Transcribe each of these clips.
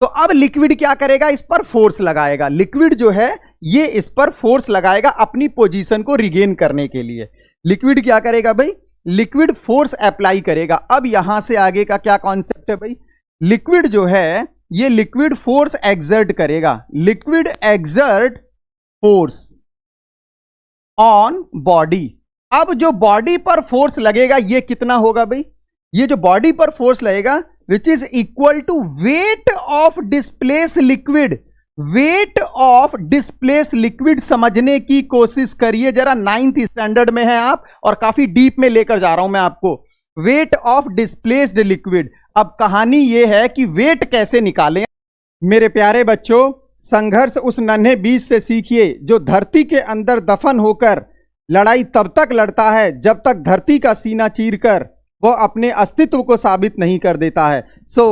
तो अब लिक्विड क्या करेगा, इस पर फोर्स लगाएगा। लिक्विड जो है ये इस पर फोर्स लगाएगा अपनी पोजीशन को रिगेन करने के लिए। लिक्विड क्या करेगा भाई, लिक्विड फोर्स अप्लाई करेगा। अब यहां से आगे का क्या कॉन्सेप्ट है भाई, लिक्विड जो है ये लिक्विड फोर्स एक्सर्ट करेगा। Liquid exert force on body. अब जो बॉडी पर फोर्स लगेगा ये कितना होगा भाई, ये जो बॉडी पर फोर्स लगेगा which is equal to weight of displace liquid. Weight of displace liquid समझने की कोशिश करिए जरा, 9th स्टैंडर्ड में है आप और काफी डीप में लेकर जा रहा हूं मैं आपको। Weight of displaced liquid. अब कहानी यह है कि वेट कैसे निकालें। मेरे प्यारे बच्चों, संघर्ष उस नन्हे बीज से सीखिए जो धरती के अंदर दफन होकर लड़ाई तब तक लड़ता है जब तक धरती का सीना चीरकर वो अपने अस्तित्व को साबित नहीं कर देता है। So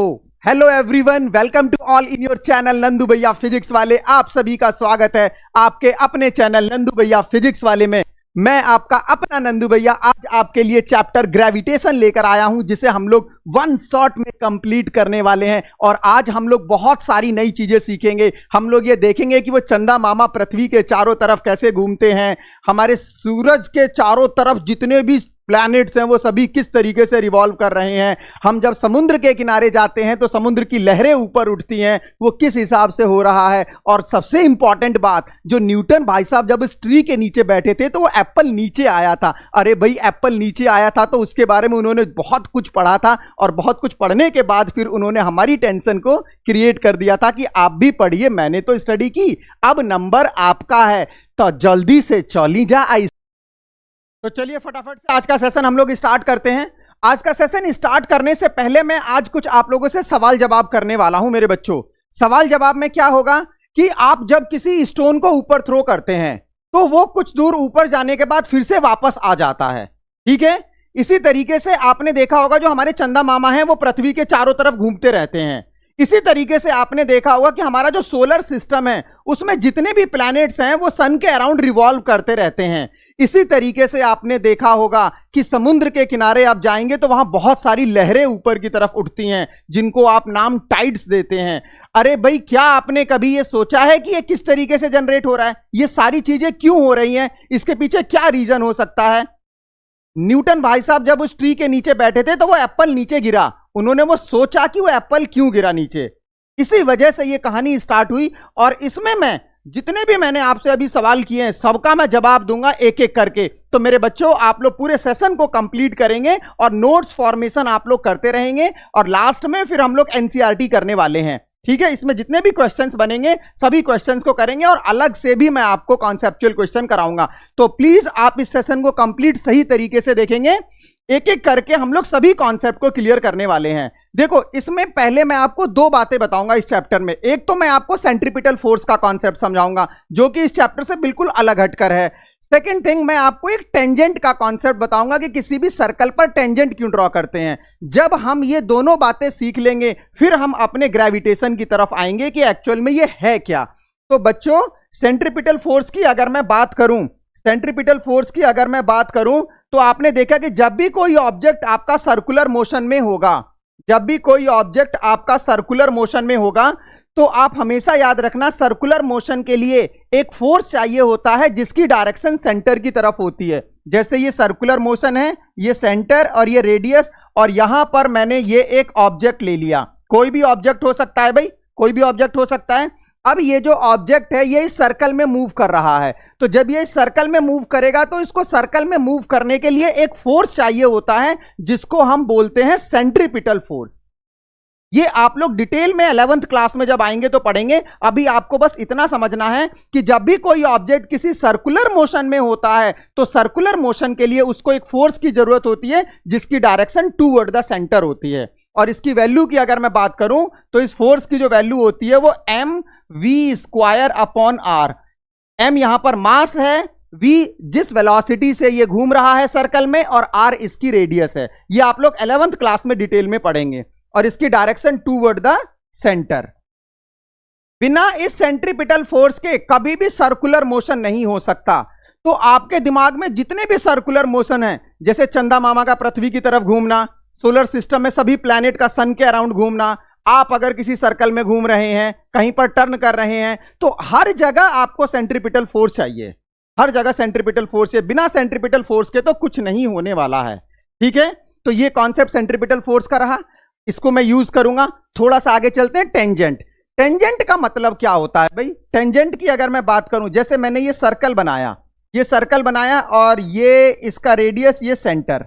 hello everyone, welcome to all in your channel Nandu भैया फिजिक्स वाले। आप सभी का स्वागत है आपके अपने चैनल नंदू भैया फिजिक्स वाले में। मैं आपका अपना नंदू भैया आज आपके लिए चैप्टर ग्रेविटेशन लेकर आया हूं, जिसे हम लोग वन शॉट में कंप्लीट करने वाले हैं। और आज हम लोग बहुत सारी नई चीजें सीखेंगे। हम लोग ये देखेंगे कि वो चंदा मामा पृथ्वी के चारों तरफ कैसे घूमते हैं, हमारे सूरज के चारों तरफ जितने भी प्लैनेट्स हैं वो सभी किस तरीके से रिवॉल्व कर रहे हैं। हम जब समुद्र के किनारे जाते हैं तो समुद्र की लहरें ऊपर उठती हैं, वो किस हिसाब से हो रहा है। और सबसे इंपॉर्टेंट बात, जो न्यूटन भाई साहब जब इस ट्री के नीचे बैठे थे तो वो एप्पल नीचे आया था। अरे भाई, एप्पल नीचे आया था तो उसके बारे में उन्होंने बहुत कुछ पढ़ा था, और बहुत कुछ पढ़ने के बाद फिर उन्होंने हमारी टेंशन को क्रिएट कर दिया था कि आप भी पढ़िए, मैंने तो स्टडी की, अब नंबर आपका है, तो जल्दी से चली जा। तो चलिए फटाफट से आज का सेशन हम लोग स्टार्ट करते हैं। आज का सेशन स्टार्ट करने से पहले मैं आज कुछ आप लोगों से सवाल जवाब करने वाला हूं। मेरे बच्चों, सवाल जवाब में क्या होगा कि आप जब किसी स्टोन को ऊपर थ्रो करते हैं तो वो कुछ दूर ऊपर जाने के बाद फिर से वापस आ जाता है, ठीक है। इसी तरीके से आपने देखा होगा जो हमारे चंदा मामा हैं वो पृथ्वी के चारों तरफ घूमते रहते हैं। इसी तरीके से आपने देखा होगा कि हमारा जो सोलर सिस्टम है उसमें जितने भी प्लैनेट्स हैं वो सन के अराउंड रिवॉल्व करते रहते हैं। इसी तरीके से आपने देखा होगा कि समुद्र के किनारे आप जाएंगे तो वहां बहुत सारी लहरें ऊपर की तरफ उठती हैं, जिनको आप नाम टाइड्स देते हैं। अरे भाई, क्या आपने कभी ये सोचा है कि ये किस तरीके से जनरेट हो रहा है, ये सारी चीजें क्यों हो रही हैं, इसके पीछे क्या रीजन हो सकता है। न्यूटन भाई साहब जब उस ट्री के नीचे बैठे थे तो वो एप्पल नीचे गिरा, उन्होंने वो सोचा कि वो एप्पल क्यों गिरा नीचे, इसी वजह से ये कहानी स्टार्ट हुई। और इसमें मैं जितने भी मैंने आपसे अभी सवाल किए हैं सबका मैं जवाब दूंगा एक एक करके। तो मेरे बच्चों, आप लोग पूरे सेशन को कंप्लीट करेंगे और नोट्स फॉर्मेशन आप लोग करते रहेंगे, और लास्ट में फिर हम लोग एनसीईआरटी करने वाले हैं, ठीक है। इसमें जितने भी क्वेश्चंस बनेंगे सभी क्वेश्चंस को करेंगे, और अलग से भी मैं आपको कॉन्सेप्चुअल क्वेश्चन कराऊंगा। तो प्लीज आप इस सेशन को कंप्लीट सही तरीके से देखेंगे, एक एक करके हम लोग सभी कॉन्सेप्ट को क्लियर करने वाले हैं। देखो, इसमें पहले मैं आपको दो बातें बताऊंगा इस चैप्टर में। एक तो मैं आपको सेंट्रीपिटल फोर्स का कॉन्सेप्ट समझाऊंगा जो कि इस चैप्टर से बिल्कुल अलग हटकर है। सेकेंड थिंग, मैं आपको एक टेंजेंट का कॉन्सेप्ट बताऊंगा कि किसी भी सर्कल पर टेंजेंट क्यों ड्रॉ करते हैं। जब हम ये दोनों बातें सीख लेंगे फिर हम अपने ग्रेविटेशन की तरफ आएंगे कि एक्चुअल में ये है क्या। तो बच्चों, सेंट्रीपिटल फोर्स की अगर मैं बात करूं, सेंट्रीपिटल फोर्स की अगर मैं बात करूं तो आपने देखा कि जब भी कोई ऑब्जेक्ट आपका सर्कुलर मोशन में होगा, जब भी कोई ऑब्जेक्ट आपका सर्कुलर मोशन में होगा तो आप हमेशा याद रखना, सर्कुलर मोशन के लिए एक फोर्स चाहिए होता है जिसकी डायरेक्शन सेंटर की तरफ होती है। जैसे ये सर्कुलर मोशन है, ये सेंटर और ये रेडियस, और यहां पर मैंने ये एक ऑब्जेक्ट ले लिया। कोई भी ऑब्जेक्ट हो सकता है भाई, कोई भी ऑब्जेक्ट हो सकता है। अब ये जो ऑब्जेक्ट है ये इस सर्कल में मूव कर रहा है, तो जब ये इस सर्कल में मूव करेगा तो इसको सर्कल में मूव करने के लिए एक फोर्स चाहिए होता है जिसको हम बोलते हैं सेंट्रीपिटल फोर्स। ये आप लोग डिटेल में 11th क्लास में जब आएंगे तो पढ़ेंगे। अभी आपको बस इतना समझना है कि जब भी कोई ऑब्जेक्ट किसी सर्कुलर मोशन में होता है तो सर्कुलर मोशन के लिए उसको एक फोर्स की जरूरत होती है जिसकी डायरेक्शन टूवर्ड द सेंटर होती है। और इसकी वैल्यू की अगर मैं बात करूं तो इस फोर्स की जो वैल्यू होती है वो mv² अपॉन r। m यहां पर मास है, v जिस वेलोसिटी से ये घूम रहा है सर्कल में, और r इसकी रेडियस है। ये आप लोग 11th क्लास में डिटेल में पढ़ेंगे। और इसकी डायरेक्शन टूवर्ड द सेंटर। बिना इस सेंट्रीपिटल फोर्स के कभी भी सर्कुलर मोशन नहीं हो सकता। तो आपके दिमाग में जितने भी सर्कुलर मोशन हैं, जैसे चंदा मामा का पृथ्वी की तरफ घूमना, सोलर सिस्टम में सभी प्लैनेट का सन के अराउंड घूमना, आप अगर किसी सर्कल में घूम रहे हैं, कहीं पर टर्न कर रहे हैं, तो हर जगह आपको सेंट्रीपिटल फोर्स चाहिए, हर जगह सेंट्रीपिटल फोर्स है। बिना सेंट्रीपिटल फोर्स के तो कुछ नहीं होने वाला है। ठीक है, तो ये कॉन्सेप्ट सेंट्रीपिटल फोर्स का रहा, इसको मैं यूज करूंगा। थोड़ा सा आगे चलते हैं। टेंजेंट, टेंजेंट का मतलब क्या होता है भाई? टेंजेंट की अगर मैं बात करूं, जैसे मैंने ये सर्कल बनाया, ये सर्कल बनाया और ये इसका रेडियस, ये सेंटर।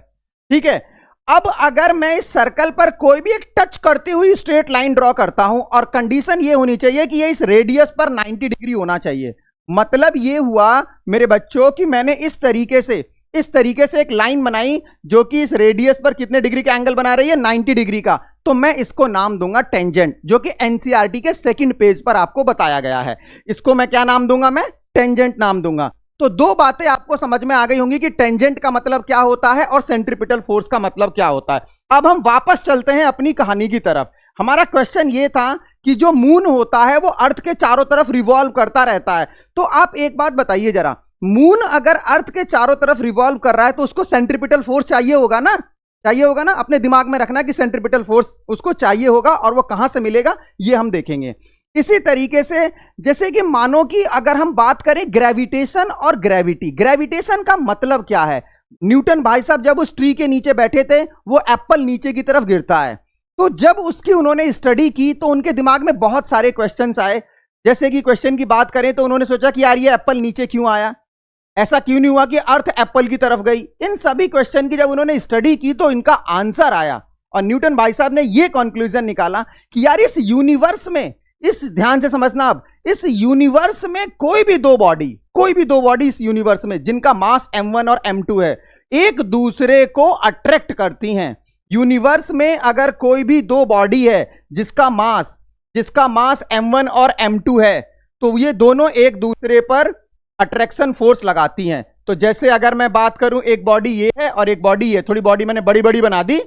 ठीक है, अब अगर मैं इस सर्कल पर कोई भी एक टच करती हुई स्ट्रेट लाइन ड्रॉ करता हूं और कंडीशन ये होनी चाहिए कि ये इस रेडियस पर 90 डिग्री होना चाहिए। मतलब ये हुआ मेरे बच्चों कि मैंने इस तरीके से एक लाइन बनाई जो कि इस रेडियस पर कितने डिग्री का एंगल बना रही है? 90 डिग्री का। तो मैं इसको नाम दूंगा टेंजेंट, जो कि एनसीईआरटी के सेकंड पेज पर आपको बताया गया है। इसको मैं क्या नाम दूंगा? मैं टेंजेंट नाम दूंगा। तो दो बातें आपको समझ में आ गई होंगी कि टेंजेंट का मतलब क्या होता है और सेंट्रीपिटल फोर्स का मतलब क्या होता है। अब हम वापस चलते हैं अपनी कहानी की तरफ। हमारा क्वेश्चन ये था कि जो मून होता है वो अर्थ के चारों तरफ रिवॉल्व करता रहता है। तो आप एक बात बताइए जरा, मून अगर अर्थ के चारों तरफ रिवॉल्व कर रहा है तो उसको सेंट्रीपिटल फोर्स चाहिए होगा ना? चाहिए होगा ना? अपने दिमाग में रखना कि सेंट्रीपिटल फोर्स उसको चाहिए होगा, और वो कहां से मिलेगा ये हम देखेंगे। इसी तरीके से जैसे कि मानो कि अगर हम बात करें ग्रेविटेशन और ग्रेविटी, ग्रेविटेशन का मतलब क्या है? न्यूटन भाई साहब जब उस ट्री के नीचे बैठे थे, वो एप्पल नीचे की तरफ गिरता है, तो जब उसकी उन्होंने स्टडी की तो उनके दिमाग में बहुत सारे क्वेश्चंस आए। जैसे कि क्वेश्चन की बात करें तो उन्होंने सोचा कि यार ये एप्पल नीचे क्यों आया, ऐसा क्यों नहीं हुआ कि अर्थ एप्पल की तरफ गई। इन सभी क्वेश्चन की जब उन्होंने स्टडी की तो इनका आंसर आया, और न्यूटन भाई साहब ने यह कंक्लूजन निकाला कि यार इस यूनिवर्स में, इस ध्यान से समझना, अब इस यूनिवर्स में कोई भी दो बॉडी इस यूनिवर्स में जिनका मास m1 और m2 है, एक दूसरे को अट्रैक्ट करती हैं। यूनिवर्स में अगर कोई भी दो बॉडी है जिसका मास m1 और m2 है, तो ये दोनों एक दूसरे पर अट्रैक्शन फोर्स लगाती हैं। तो जैसे अगर मैं बात करूं, एक बॉडी ये है और एक बॉडी ये, थोड़ी बॉडी मैंने बड़ी बड़ी बना दी,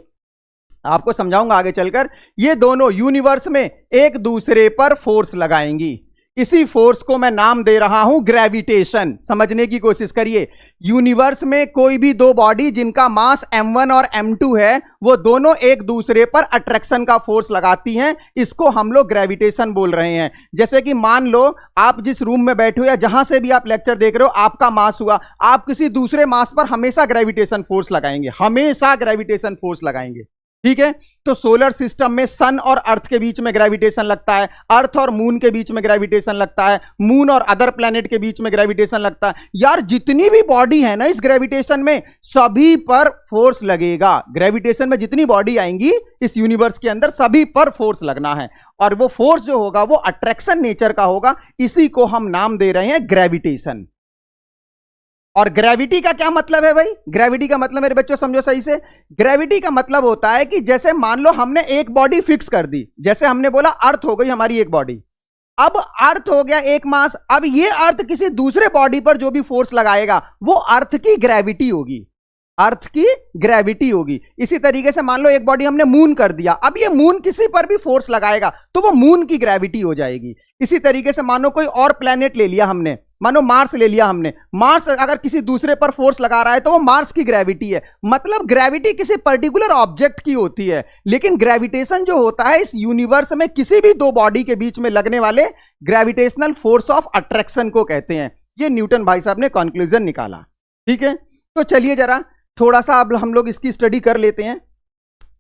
आपको समझाऊंगा आगे चलकर। ये दोनों यूनिवर्स में एक दूसरे पर फोर्स लगाएंगी। इसी फोर्स को मैं नाम दे रहा हूं ग्रेविटेशन। समझने की कोशिश करिए, यूनिवर्स में कोई भी दो बॉडी जिनका मास m1 और m2 है, वो दोनों एक दूसरे पर अट्रैक्शन का फोर्स लगाती हैं। इसको हम लोग ग्रेविटेशन बोल रहे हैं। जैसे कि मान लो आप जिस रूम में बैठे हो या जहां से भी आप लेक्चर देख रहे हो, आपका मास हुआ, आप किसी दूसरे मास पर हमेशा ग्रेविटेशन फोर्स लगाएंगे, हमेशा ग्रेविटेशन फोर्स लगाएंगे। ठीक है, तो सोलर सिस्टम में सन और अर्थ के बीच में ग्रेविटेशन लगता है, अर्थ और मून के बीच में ग्रेविटेशन लगता है, मून और अदर प्लैनेट के बीच में ग्रेविटेशन लगता है। यार जितनी भी बॉडी है ना इस ग्रेविटेशन में, सभी पर फोर्स लगेगा। ग्रेविटेशन में जितनी बॉडी आएंगी इस यूनिवर्स के अंदर, सभी पर फोर्स लगना है, और वो फोर्स जो होगा वो अट्रैक्शन नेचर का होगा। इसी को हम नाम दे रहे हैं ग्रेविटेशन। और ग्रेविटी का क्या मतलब है भाई? ग्रेविटी का मतलब मेरे बच्चों समझो सही से, ग्रेविटी का मतलब होता है कि जैसे मान लो हमने एक बॉडी फिक्स कर दी, जैसे हमने बोला अर्थ हो गई हमारी एक बॉडी, अब अर्थ हो गया एक मास, अब ये अर्थ किसी दूसरे बॉडी पर जो भी फोर्स लगाएगा वो अर्थ की ग्रेविटी होगी, अर्थ की ग्रेविटी होगी। इसी तरीके से मान लो एक बॉडी हमने मून कर दिया, अब ये मून किसी पर भी फोर्स लगाएगा तो वो मून की ग्रेविटी हो जाएगी। इसी तरीके से मानो कोई और प्लेनेट ले लिया हमने, मानो मार्स ले लिया हमने, मार्स अगर किसी दूसरे पर फोर्स लगा रहा है तो वो मार्स की ग्रेविटी है। मतलब ग्रेविटी किसी पर्टिकुलर ऑब्जेक्ट की होती है, लेकिन ग्रेविटेशन जो होता है इस यूनिवर्स में किसी भी दो बॉडी के बीच में लगने वाले ग्रेविटेशनल फोर्स ऑफ अट्रैक्शन को कहते हैं। ये न्यूटन भाई साहब ने कंक्लूजन निकाला। ठीक है, तो चलिए जरा थोड़ा सा अब हम लोग इसकी स्टडी कर लेते हैं।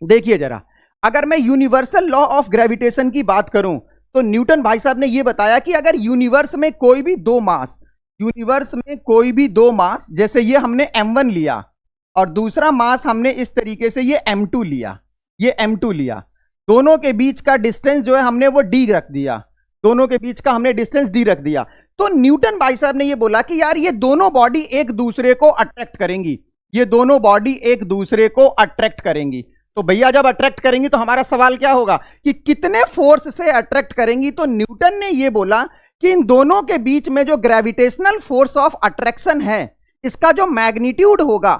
देखिए जरा, अगर मैं यूनिवर्सल लॉ ऑफ ग्रेविटेशन की बात करूं तो न्यूटन भाई साहब ने यह बताया कि अगर यूनिवर्स में कोई भी दो मास, जैसे ये हमने m1 लिया और दूसरा मास हमने इस तरीके से ये m2 लिया, दोनों के बीच का डिस्टेंस जो है हमने वो d रख दिया, दोनों के बीच का हमने डिस्टेंस d रख दिया। तो न्यूटन भाई साहब ने ये बोला कि यार ये दोनों बॉडी एक दूसरे को अट्रैक्ट करेंगी, ये दोनों बॉडी एक दूसरे को अट्रैक्ट करेंगी। तो भैया जब अट्रैक्ट करेंगी तो हमारा सवाल क्या होगा कि कितने फोर्स से अट्रैक्ट करेंगी? तो न्यूटन ने यह बोला कि इन दोनों के बीच में जो ग्रेविटेशनल फोर्स ऑफ अट्रैक्शन है, इसका जो मैग्नीट्यूड होगा,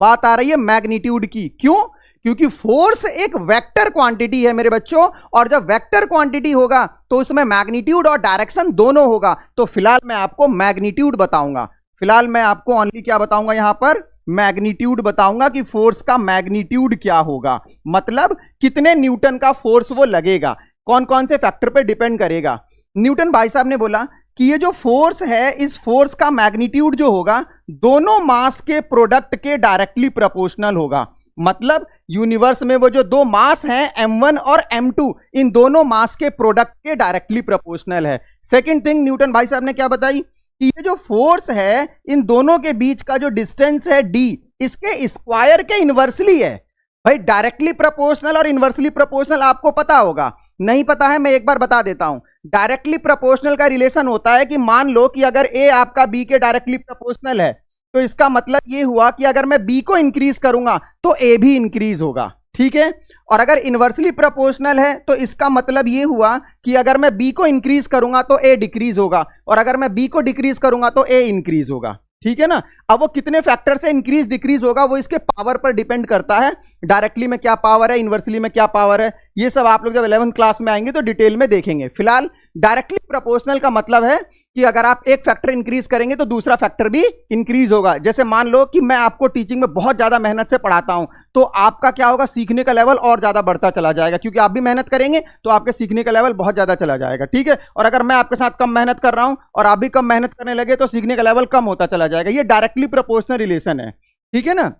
बात आ रही है मैग्नीट्यूड की। क्यों? क्योंकि फोर्स एक वेक्टर क्वांटिटी है मेरे बच्चों, और जब वेक्टर क्वांटिटी होगा तो उसमें मैग्नीट्यूड और डायरेक्शन दोनों होगा। तो फिलहाल मैं आपको मैग्नीट्यूड बताऊंगा, फिलहाल मैं आपको ओनली क्या बताऊंगा, यहां पर मैग्नीट्यूड बताऊंगा कि फोर्स का मैग्नीट्यूड क्या होगा, मतलब कितने न्यूटन का फोर्स वो लगेगा। कौन कौन से फैक्टर पे डिपेंड करेगा। न्यूटन भाई साहब ने बोला कि ये जो फोर्स है, इस फोर्स का मैग्नीट्यूड जो होगा दोनों मास के प्रोडक्ट के डायरेक्टली प्रोपोर्शनल होगा। मतलब यूनिवर्स में वो जो दो मास हैं m1 और m2, इन दोनों मास के प्रोडक्ट के डायरेक्टली प्रोपोर्शनल है। सेकंड थिंग न्यूटन भाई साहब ने क्या बताई कि ये जो फोर्स है इन दोनों के बीच का जो डिस्टेंस है d, इसके स्क्वायर के इनवर्सली है। भाई डायरेक्टली प्रोपोर्शनल और इनवर्सली प्रोपोर्शनल आपको पता होगा, नहीं पता है मैं एक बार बता देता हूं। डायरेक्टली प्रोपोर्शनल का रिलेशन होता है कि मान लो कि अगर a आपका b के डायरेक्टली प्रोपोर्शनल है, तो इसका मतलब ये हुआ कि अगर मैं b को इंक्रीज करूंगा तो a भी इंक्रीज होगा, ठीक है। और अगर इनवर्सली प्रोपोर्शनल है तो इसका मतलब ये हुआ कि अगर मैं b को इंक्रीज करूंगा तो a डिक्रीज होगा, और अगर मैं b को डिक्रीज करूंगा तो a इंक्रीज होगा, ठीक है ना। अब वो कितने फैक्टर से इंक्रीज डिक्रीज होगा वो इसके पावर पर डिपेंड करता है। डायरेक्टली में क्या पावर है, इनवर्सली में क्या पावर है, ये सब आप लोग जब 11th क्लास में आएंगे तो डिटेल में देखेंगे। फिलहाल डायरेक्टली प्रोपोर्शनल का मतलब है कि अगर आप एक फैक्टर इंक्रीज करेंगे तो दूसरा फैक्टर भी इंक्रीज होगा। जैसे मान लो कि मैं आपको टीचिंग में बहुत ज्यादा मेहनत से पढ़ाता हूं, तो आपका क्या होगा, सीखने का लेवल और ज्यादा बढ़ता चला जाएगा, क्योंकि आप भी मेहनत करेंगे तो आपके सीखने का लेवल बहुत ज्यादा चला जाएगा, ठीक है। और अगर मैं आपके साथ कम मेहनत कर रहा हूं और आप भी कम मेहनत करने लगे तो सीखने का लेवल कम होता चला जाएगा। ये डायरेक्टली प्रोपोर्शनल रिलेशन है, ठीक है ना।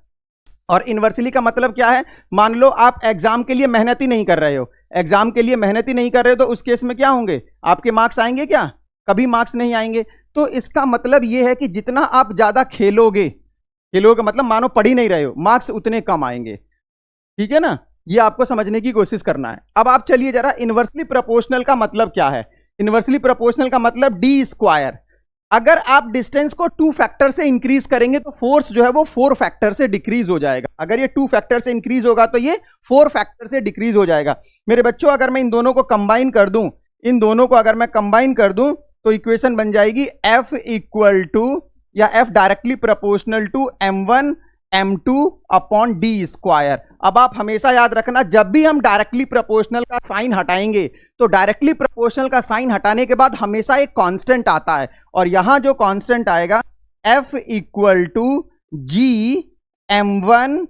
और इनवर्सली का मतलब क्या है, मान लो आप एग्जाम के लिए मेहनत ही नहीं कर रहे हो, एग्जाम के लिए मेहनत ही नहीं कर रहे हो, तो उस केस में क्या होंगे, आपके मार्क्स आएंगे क्या, कभी मार्क्स नहीं आएंगे। तो इसका मतलब यह है कि जितना आप ज्यादा खेलोगे मतलब मानो पढ़ ही नहीं रहे हो, मार्क्स उतने कम आएंगे, ठीक है ना। ये आपको समझने की कोशिश करना है। अब आप चलिए जरा, इनवर्सली प्रोपोर्शनल का मतलब क्या है। इनवर्सली प्रोपोर्शनल का मतलब डी स्क्वायर। अगर आप डिस्टेंस को 2 फैक्टर से इंक्रीज करेंगे तो फोर्स जो है वो 4 फैक्टर से डिक्रीज हो जाएगा। अगर ये 2 फैक्टर से इंक्रीज होगा तो ये 4 फैक्टर से डिक्रीज हो जाएगा। मेरे बच्चों अगर मैं इन दोनों को कंबाइन कर दूं, इन दोनों को अगर मैं कंबाइन कर दूं तो इक्वेशन बन जाएगी F इक्वल टू, या F directly proportional to m1 m2 upon D square. अब आप हमेशा याद रखना, जब भी हम डायरेक्टली प्रोपोर्शनल का साइन हटाएंगे तो डायरेक्टली प्रोपोर्शनल का साइन हटाने के बाद हमेशा एक कांस्टेंट आता है, और यहां जो कांस्टेंट आएगा F equal to G m1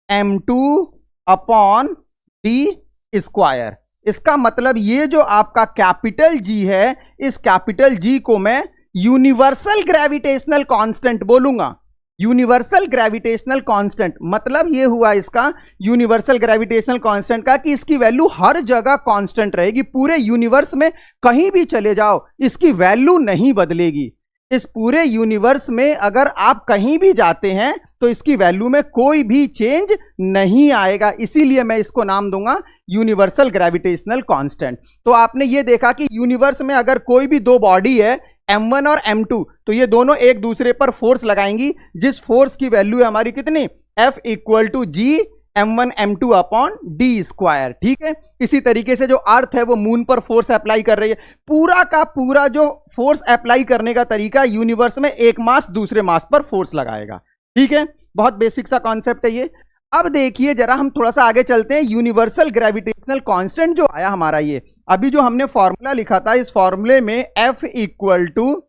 m2 upon D square. इसका मतलब ये जो आपका कैपिटल G है, इस कैपिटल G को मैं यूनिवर्सल ग्रेविटेशनल कांस्टेंट बोलूंगा। यूनिवर्सल ग्रेविटेशनल कांस्टेंट मतलब ये हुआ इसका यूनिवर्सल ग्रेविटेशनल कांस्टेंट का कि इसकी वैल्यू हर जगह कांस्टेंट रहेगी। पूरे यूनिवर्स में कहीं भी चले जाओ इसकी वैल्यू नहीं बदलेगी। इस पूरे यूनिवर्स में अगर आप कहीं भी जाते हैं तो इसकी वैल्यू में कोई भी चेंज नहीं आएगा, इसीलिए मैं इसको नाम दूंगा यूनिवर्सल ग्रेविटेशनल कांस्टेंट। तो आपने ये देखा कि यूनिवर्स में अगर कोई भी दो बॉडी है m1 और m2, तो ये दोनों एक दूसरे पर फोर्स लगाएंगी, जिस फोर्स की वैल्यू है हमारी कितनी, F equal to G m1 m2 upon D square, ठीक है। इसी तरीके से जो अर्थ है वो मून पर फोर्स अप्लाई कर रही है। पूरा का पूरा जो फोर्स अप्लाई करने का तरीका, यूनिवर्स में एक मास दूसरे मास पर फोर्स लगाएगा, ठीक है। बहुत बेसिक सा कॉन्सेप्ट है ये। अब देखिए जरा, हम थोड़ा सा आगे चलते हैं। यूनिवर्सल ग्रेविटेशनल कांस्टेंट जो आया हमारा, ये अभी जो हमने फॉर्मूला लिखा था, इस फॉर्मूले में F equal to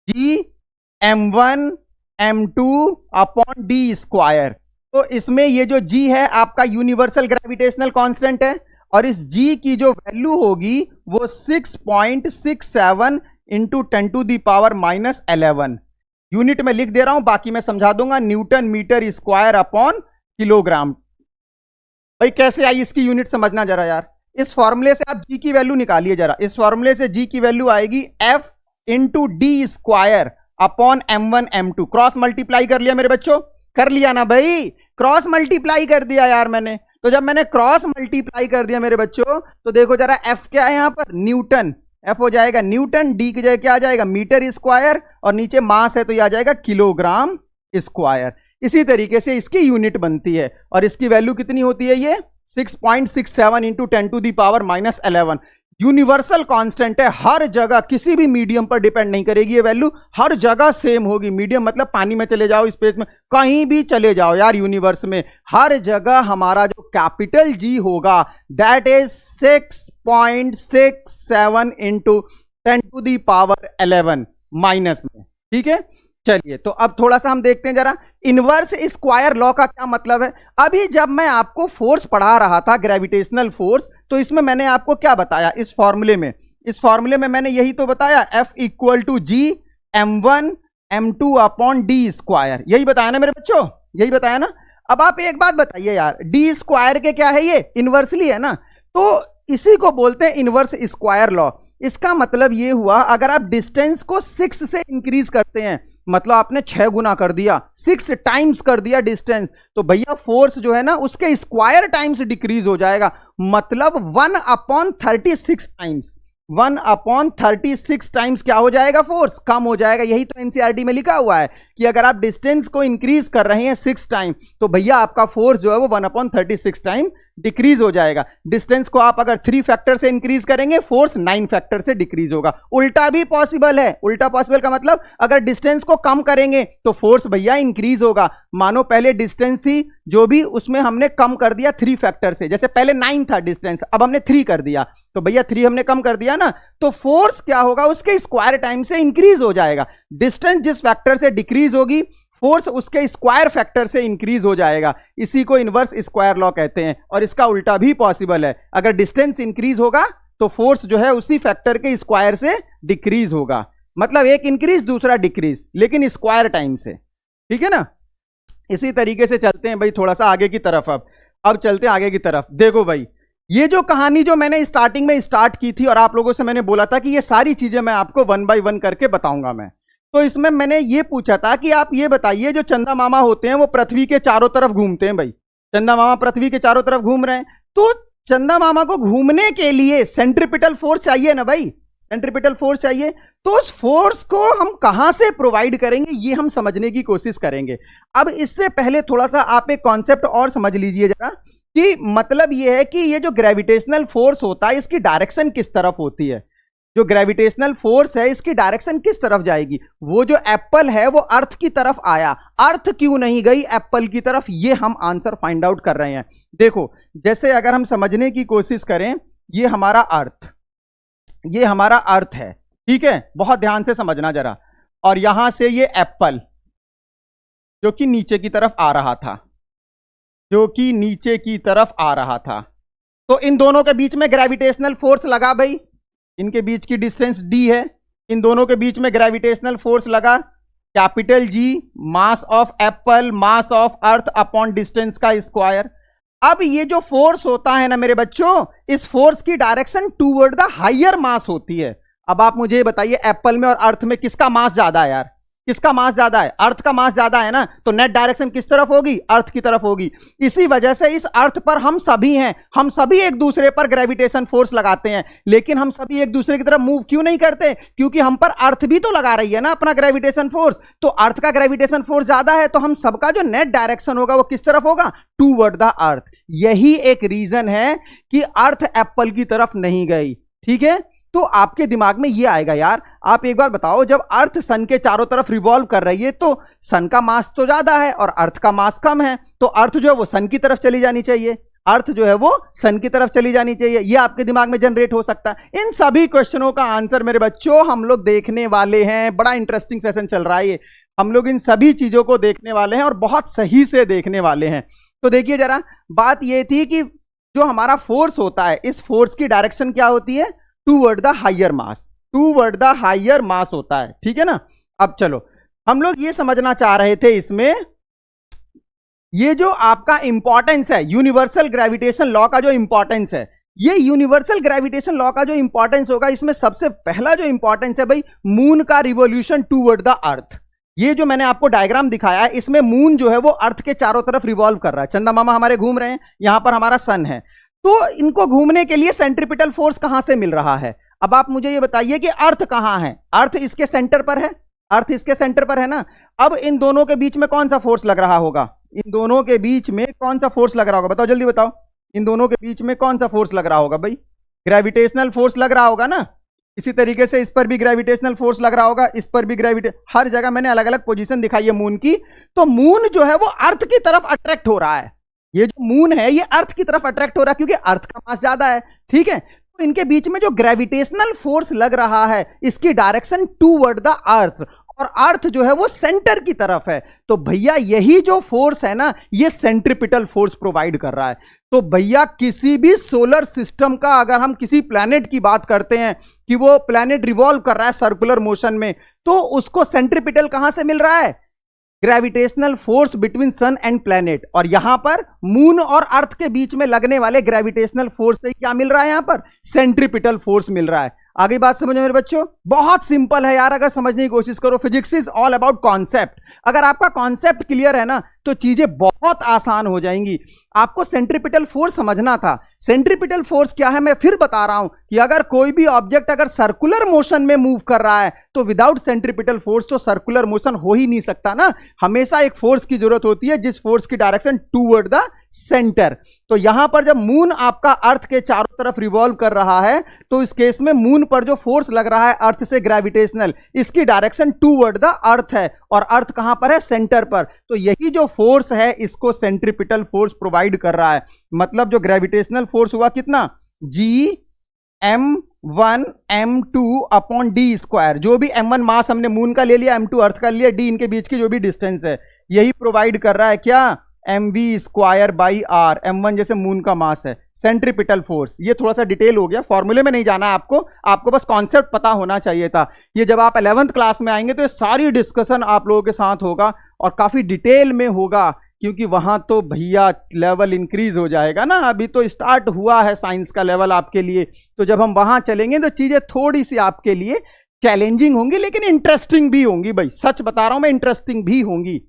G m1 m2 upon D square. तो इसमें ये जो G है आपका यूनिवर्सल ग्रेविटेशनल कांस्टेंट है, और इस G की जो वैल्यू होगी वो 6.67 into 10 to the power -11। Unit में लिख दे रहा हूं, बाकी मैं समझा दूंगा, newton metre square upon kilogram. भाई कैसे आई इसकी यूनिट समझना जरा यार। इस फॉर्मूले से आप G की वैल्यू निकालिए जरा। इस फॉर्मूले से G की वैल्यू आएगी F into D square upon m1 m2। Cross multiply कर लिया मेरे बच्चों, कर लिया ना भाई, क्रॉस मल्टीप्लाई कर दिया यार मैंने। तो जब मैंने क्रॉस मल्टीप्लाई कर दिया मेरे बच्चों, तो देखो जरा F क्या है यहां पर, न्यूटन। F हो जाएगा न्यूटन, D की जगह क्या आ जाएगा, मीटर स्क्वायर, और नीचे मास है तो यह आ जाएगा किलोग्राम स्क्वायर। इसी तरीके से इसकी यूनिट बनती है, और इसकी वैल्यू कितनी होती है, ये 6.67 into 10 to the power -11। Universal constant है, हर जगह किसी भी मीडियम पर डिपेंड नहीं करेगी, ये वैल्यू हर जगह सेम होगी। मीडियम मतलब पानी में चले जाओ, स्पेस में, कहीं भी चले जाओ यार, यूनिवर्स में हर जगह हमारा जो कैपिटल G होगा that is 6.67 into 10 to the power 11 minus में, ठीक है। चलिए तो अब थोड़ा सा हम देखते हैं जरा इनवर्स स्क्वायर लॉ का क्या मतलब है। अभी जब मैं आपको फोर्स पढ़ा रहा था, ग्रेविटेशनल फोर्स, तो इसमें मैंने आपको क्या बताया इस फॉर्मूले में मैंने यही तो बताया, F equal to G m1 m2 upon D square, यही बताया ना मेरे बच्चों, यही बताया ना। अब आप एक बात बताइए यार, डी स्क्वायर के क्या है, ये इनवर्सली है ना, तो इसी को बोलते हैं इनवर्स स्क्वायर लॉ। इसका मतलब ये हुआ, अगर आप डिस्टेंस को 6 से इंक्रीज करते हैं, मतलब आपने 6 गुना कर दिया, 6 टाइम्स कर दिया डिस्टेंस, तो भैया फोर्स जो है ना उसके स्क्वायर टाइम्स डिक्रीज हो जाएगा, मतलब 1/36 टाइम्स, 1/36 टाइम्स क्या हो जाएगा, फोर्स कम हो जाएगा। यही तो एनसीईआरटी में लिखा हुआ है कि अगर आप डिस्टेंस को इंक्रीज कर रहे हैं 6 टाइम, तो भैया आपका फोर्स जो है वो 1/36 टाइम डिक्रीज हो जाएगा। डिस्टेंस को आप अगर 3 फैक्टर से इंक्रीज करेंगे, फोर्स 9 फैक्टर से डिक्रीज होगा। उल्टा भी पॉसिबल है, उल्टा पॉसिबल का मतलब अगर डिस्टेंस को कम करेंगे तो फोर्स भैया इंक्रीज होगा। मानो पहले डिस्टेंस थी जो भी, उसमें हमने कम कर दिया 3 फैक्टर से, जैसे पहले 9 था डिस्टेंस, अब हमने 3 कर दिया, तो भैया 3 हमने कम कर दिया ना, तो फोर्स क्या होगा, उसके स्क्वायर टाइम से इंक्रीज हो जाएगा। डिस्टेंस जिस फैक्टर से डिक्रीज होगी, फोर्स उसके स्क्वायर फैक्टर से इंक्रीज हो जाएगा। इसी को इनवर्स स्क्वायर लॉ कहते हैं। और इसका उल्टा भी पॉसिबल है, अगर डिस्टेंस इंक्रीज होगा तो फोर्स जो है उसी फैक्टर के स्क्वायर से डिक्रीज होगा, मतलब एक इंक्रीज दूसरा डिक्रीज, लेकिन स्क्वायर टाइम से, ठीक है ना। इसी तरीके से चलते हैं भाई थोड़ा सा आगे की तरफ। अब चलते हैं आगे की तरफ। देखो भाई, ये जो कहानी जो मैंने स्टार्टिंग में स्टार्ट की थी और आप लोगों से मैंने बोला था कि ये सारी चीजें मैं आपको 1 बाय 1 करके बताऊंगा मैं, तो इसमें मैंने ये पूछा था कि आप ये बताइए, जो चंदा मामा होते हैं वो पृथ्वी के चारों तरफ घूमते हैं भाई, चंदा मामा पृथ्वी के चारों तरफ घूम रहे हैं, तो चंदा मामा को घूमने के लिए सेंट्रीपिटल फोर्स चाहिए ना भाई, सेंट्रीपिटल फोर्स चाहिए, तो उस फोर्स को हम कहां से प्रोवाइड करेंगे ये हम समझने की कोशिश करेंगे। अब इससे पहले थोड़ा सा आप एक कॉन्सेप्ट और समझ लीजिए जरा, कि मतलब ये है कि ये जो ग्रेविटेशनल फोर्स होता है इसकी डायरेक्शन किस तरफ होती है। जो ग्रेविटेशनल फोर्स है इसकी डायरेक्शन किस तरफ जाएगी। वो जो एप्पल है वो अर्थ की तरफ आया, अर्थ क्यों नहीं गई एप्पल की तरफ, ये हम आंसर फाइंड आउट कर रहे हैं। देखो, जैसे अगर हम समझने की कोशिश करें, ये हमारा अर्थ, ये हमारा अर्थ है, ठीक है, बहुत ध्यान से समझना जरा, और यहां से ये एप्पल जो कि नीचे की तरफ आ रहा था, जो कि नीचे की तरफ आ रहा था, तो इन दोनों के बीच में ग्रेविटेशनल फोर्स लगा भाई, इनके बीच की डिस्टेंस d है, इन दोनों के बीच में ग्रेविटेशनल फोर्स लगा, capital G, mass of Apple, mass of earth upon distance का स्क्वायर। अब ये जो फोर्स होता है ना मेरे बच्चों, इस फोर्स की डायरेक्शन टूवर्ड द हायर मास होती है। अब आप मुझे बताइए, एप्पल में और अर्थ में किसका मास ज्यादा है यार, किसका मास ज्यादा है, अर्थ का मास ज्यादा है ना, तो नेट डायरेक्शन किस तरफ होगी, अर्थ की तरफ होगी। इसी वजह से इस अर्थ पर हम सभी हैं, हम सभी एक दूसरे पर ग्रेविटेशन फोर्स लगाते हैं, लेकिन हम सभी एक दूसरे की तरफ मूव क्यों नहीं करते, क्योंकि हम पर अर्थ भी तो लगा रही है ना अपना ग्रेविटेशन फोर्स, तो अर्थ का ग्रेविटेशन फोर्स ज्यादा है, तो हम सबका जो नेट डायरेक्शन होगा वो किस तरफ होगा, टूवर्ड द अर्थ। यही एक रीजन है कि अर्थ एप्पल की तरफ नहीं गई, ठीक है। तो आपके दिमाग में ये आएगा यार, आप एक बार बताओ, जब अर्थ सन के चारों तरफ रिवॉल्व कर रही है तो सन का मास तो ज्यादा है और अर्थ का मास कम है, तो अर्थ जो है वो सन की तरफ चली जानी चाहिए, अर्थ जो है वो सन की तरफ चली जानी चाहिए। ये आपके दिमाग में जनरेट हो सकता है। इन सभी क्वेश्चनों का आंसर मेरे बच्चों हम लोग देखने वाले हैं, बड़ा इंटरेस्टिंग सेशन चल रहा है ये, हम लोग इन सभी चीजों को देखने वाले हैं और बहुत सही से देखने वाले हैं। तो देखिए जरा, बात ये थी कि जो हमारा फोर्स होता है, इस फोर्स की डायरेक्शन क्या होती है, toward the higher mass, toward the higher mass होता है, ठीक है ना। अब चलो, हम लोग ये समझना चाह रहे थे इसमें, ये जो आपका इंपॉर्टेंस है यूनिवर्सल ग्रेविटेशन लॉ का, जो इंपॉर्टेंस है, ये यूनिवर्सल ग्रेविटेशन लॉ का जो इंपॉर्टेंस होगा, इसमें सबसे पहला जो इंपॉर्टेंस है भाई, मून का रिवॉल्यूशन टूवर्ड द अर्थ। ये जो मैंने आपको डायग्राम दिखाया है, इसमें मून जो है वो अर्थ के चारों तरफ रिवॉल्व कर रहा है, चंदा मामा हमारे घूम रहे हैं, यहां पर हमारा सन है, तो इनको घूमने के लिए सेंट्रीपिटल फोर्स कहां से मिल रहा है। अब आप मुझे ये बताइए कि अर्थ कहां है, अर्थ इसके सेंटर पर है, अर्थ इसके सेंटर पर है ना। अब इन दोनों के बीच में कौन सा फोर्स लग रहा होगा, इन दोनों के बीच में कौन सा फोर्स लग रहा होगा, बताओ जल्दी बताओ, इन दोनों के बीच में कौन सा फोर्स लग रहा होगा भाई, ग्रेविटेशनल फोर्स लग रहा होगा ना। इसी तरीके से इस पर भी ग्रेविटेशनल फोर्स लग रहा होगा, इस पर भी हर जगह मैंने अलग अलग पोजीशन दिखाई है मून की, तो मून जो है वो अर्थ की तरफ अट्रैक्ट हो रहा है, ये जो मून है ये अर्थ की तरफ अट्रैक्ट हो रहा है क्योंकि अर्थ का मास ज्यादा है, ठीक है। तो इनके बीच में जो ग्रेविटेशनल फोर्स लग रहा है, इसकी डायरेक्शन टूवर्ड द अर्थ, और अर्थ जो है वो सेंटर की तरफ है, तो भैया यही जो फोर्स है ना, ये सेंट्रीपिटल फोर्स प्रोवाइड कर रहा है। तो भैया किसी भी सोलर सिस्टम का अगर हम किसी प्लैनेट की बात करते हैं कि वो प्लैनेट रिवॉल्व कर रहा है सर्कुलर मोशन में, तो उसको सेंट्रीपिटल कहां से मिल रहा है? Gravitational force between sun and planet. और यहां पर मून और अर्थ के बीच में लगने वाले ग्रेविटेशनल फोर्स से क्या मिल रहा है? यहां पर सेंट्रीपिटल फोर्स मिल रहा है। आगे बात समझो मेरे बच्चों, बहुत सिंपल है यार, अगर समझने की कोशिश करो। Physics is all about concept. अगर आपका कॉन्सेप्ट क्लियर है ना तो चीजें बहुत आसान हो जाएंगी। आपको सेंट्रीपिटल फोर्स समझना था। सेंट्रीपिटल फोर्स क्या है मैं फिर बता रहा हूं कि अगर कोई भी ऑब्जेक्ट अगर सर्कुलर मोशन में मूव कर रहा है तो विदाउट सेंट्रीपिटल फोर्स तो सर्कुलर मोशन हो ही नहीं सकता ना। हमेशा एक फोर्स की जरूरत होती है जिस फोर्स की डायरेक्शन टूवर्ड द सेंटर। तो यहां पर जब मून आपका अर्थ के चारों तरफ रिवॉल्व कर रहा है तो इस केस में मून पर जो फोर्स लग रहा है अर्थ से ग्रेविटेशनल, इसकी डायरेक्शन टूवर्ड द अर्थ है और अर्थ कहां पर है? सेंटर पर। तो यही जो फोर्स है इसको सेंट्रीपिटल फोर्स प्रोवाइड कर रहा है। मतलब जो ग्रेविटेशनल फोर्स हुआ कितना? Gm1 m2 upon D square. जो भी m1 मास हमने मून का ले लिया, m2 अर्थ का लिया, d इनके बीच की जो भी डिस्टेंस है यही प्रोवाइड कर रहा है क्या? mv square by are. m1 जैसे मून का मास है, सेंट्रीपिटल फोर्स। ये थोड़ा सा डिटेल हो गया, फॉर्मूले में नहीं जाना है आपको बस कॉन्सेप्ट पता होना चाहिए था। ये जब आप 11th क्लास में आएंगे तो ये सारी डिस्कशन आप लोगों के साथ होगा और काफी डिटेल में होगा, क्योंकि वहां तो भैया लेवल इंक्रीज हो जाएगा ना। अभी तो स्टार्ट हुआ है साइंस का लेवल आपके लिए, तो जब हम वहां चलेंगे तो चीजें थोड़ी सी आपके लिए चैलेंजिंग होंगी लेकिन इंटरेस्टिंग भी होंगी। भाई सच बता रहा हूं मैं, इंटरेस्टिंग भी होंगी।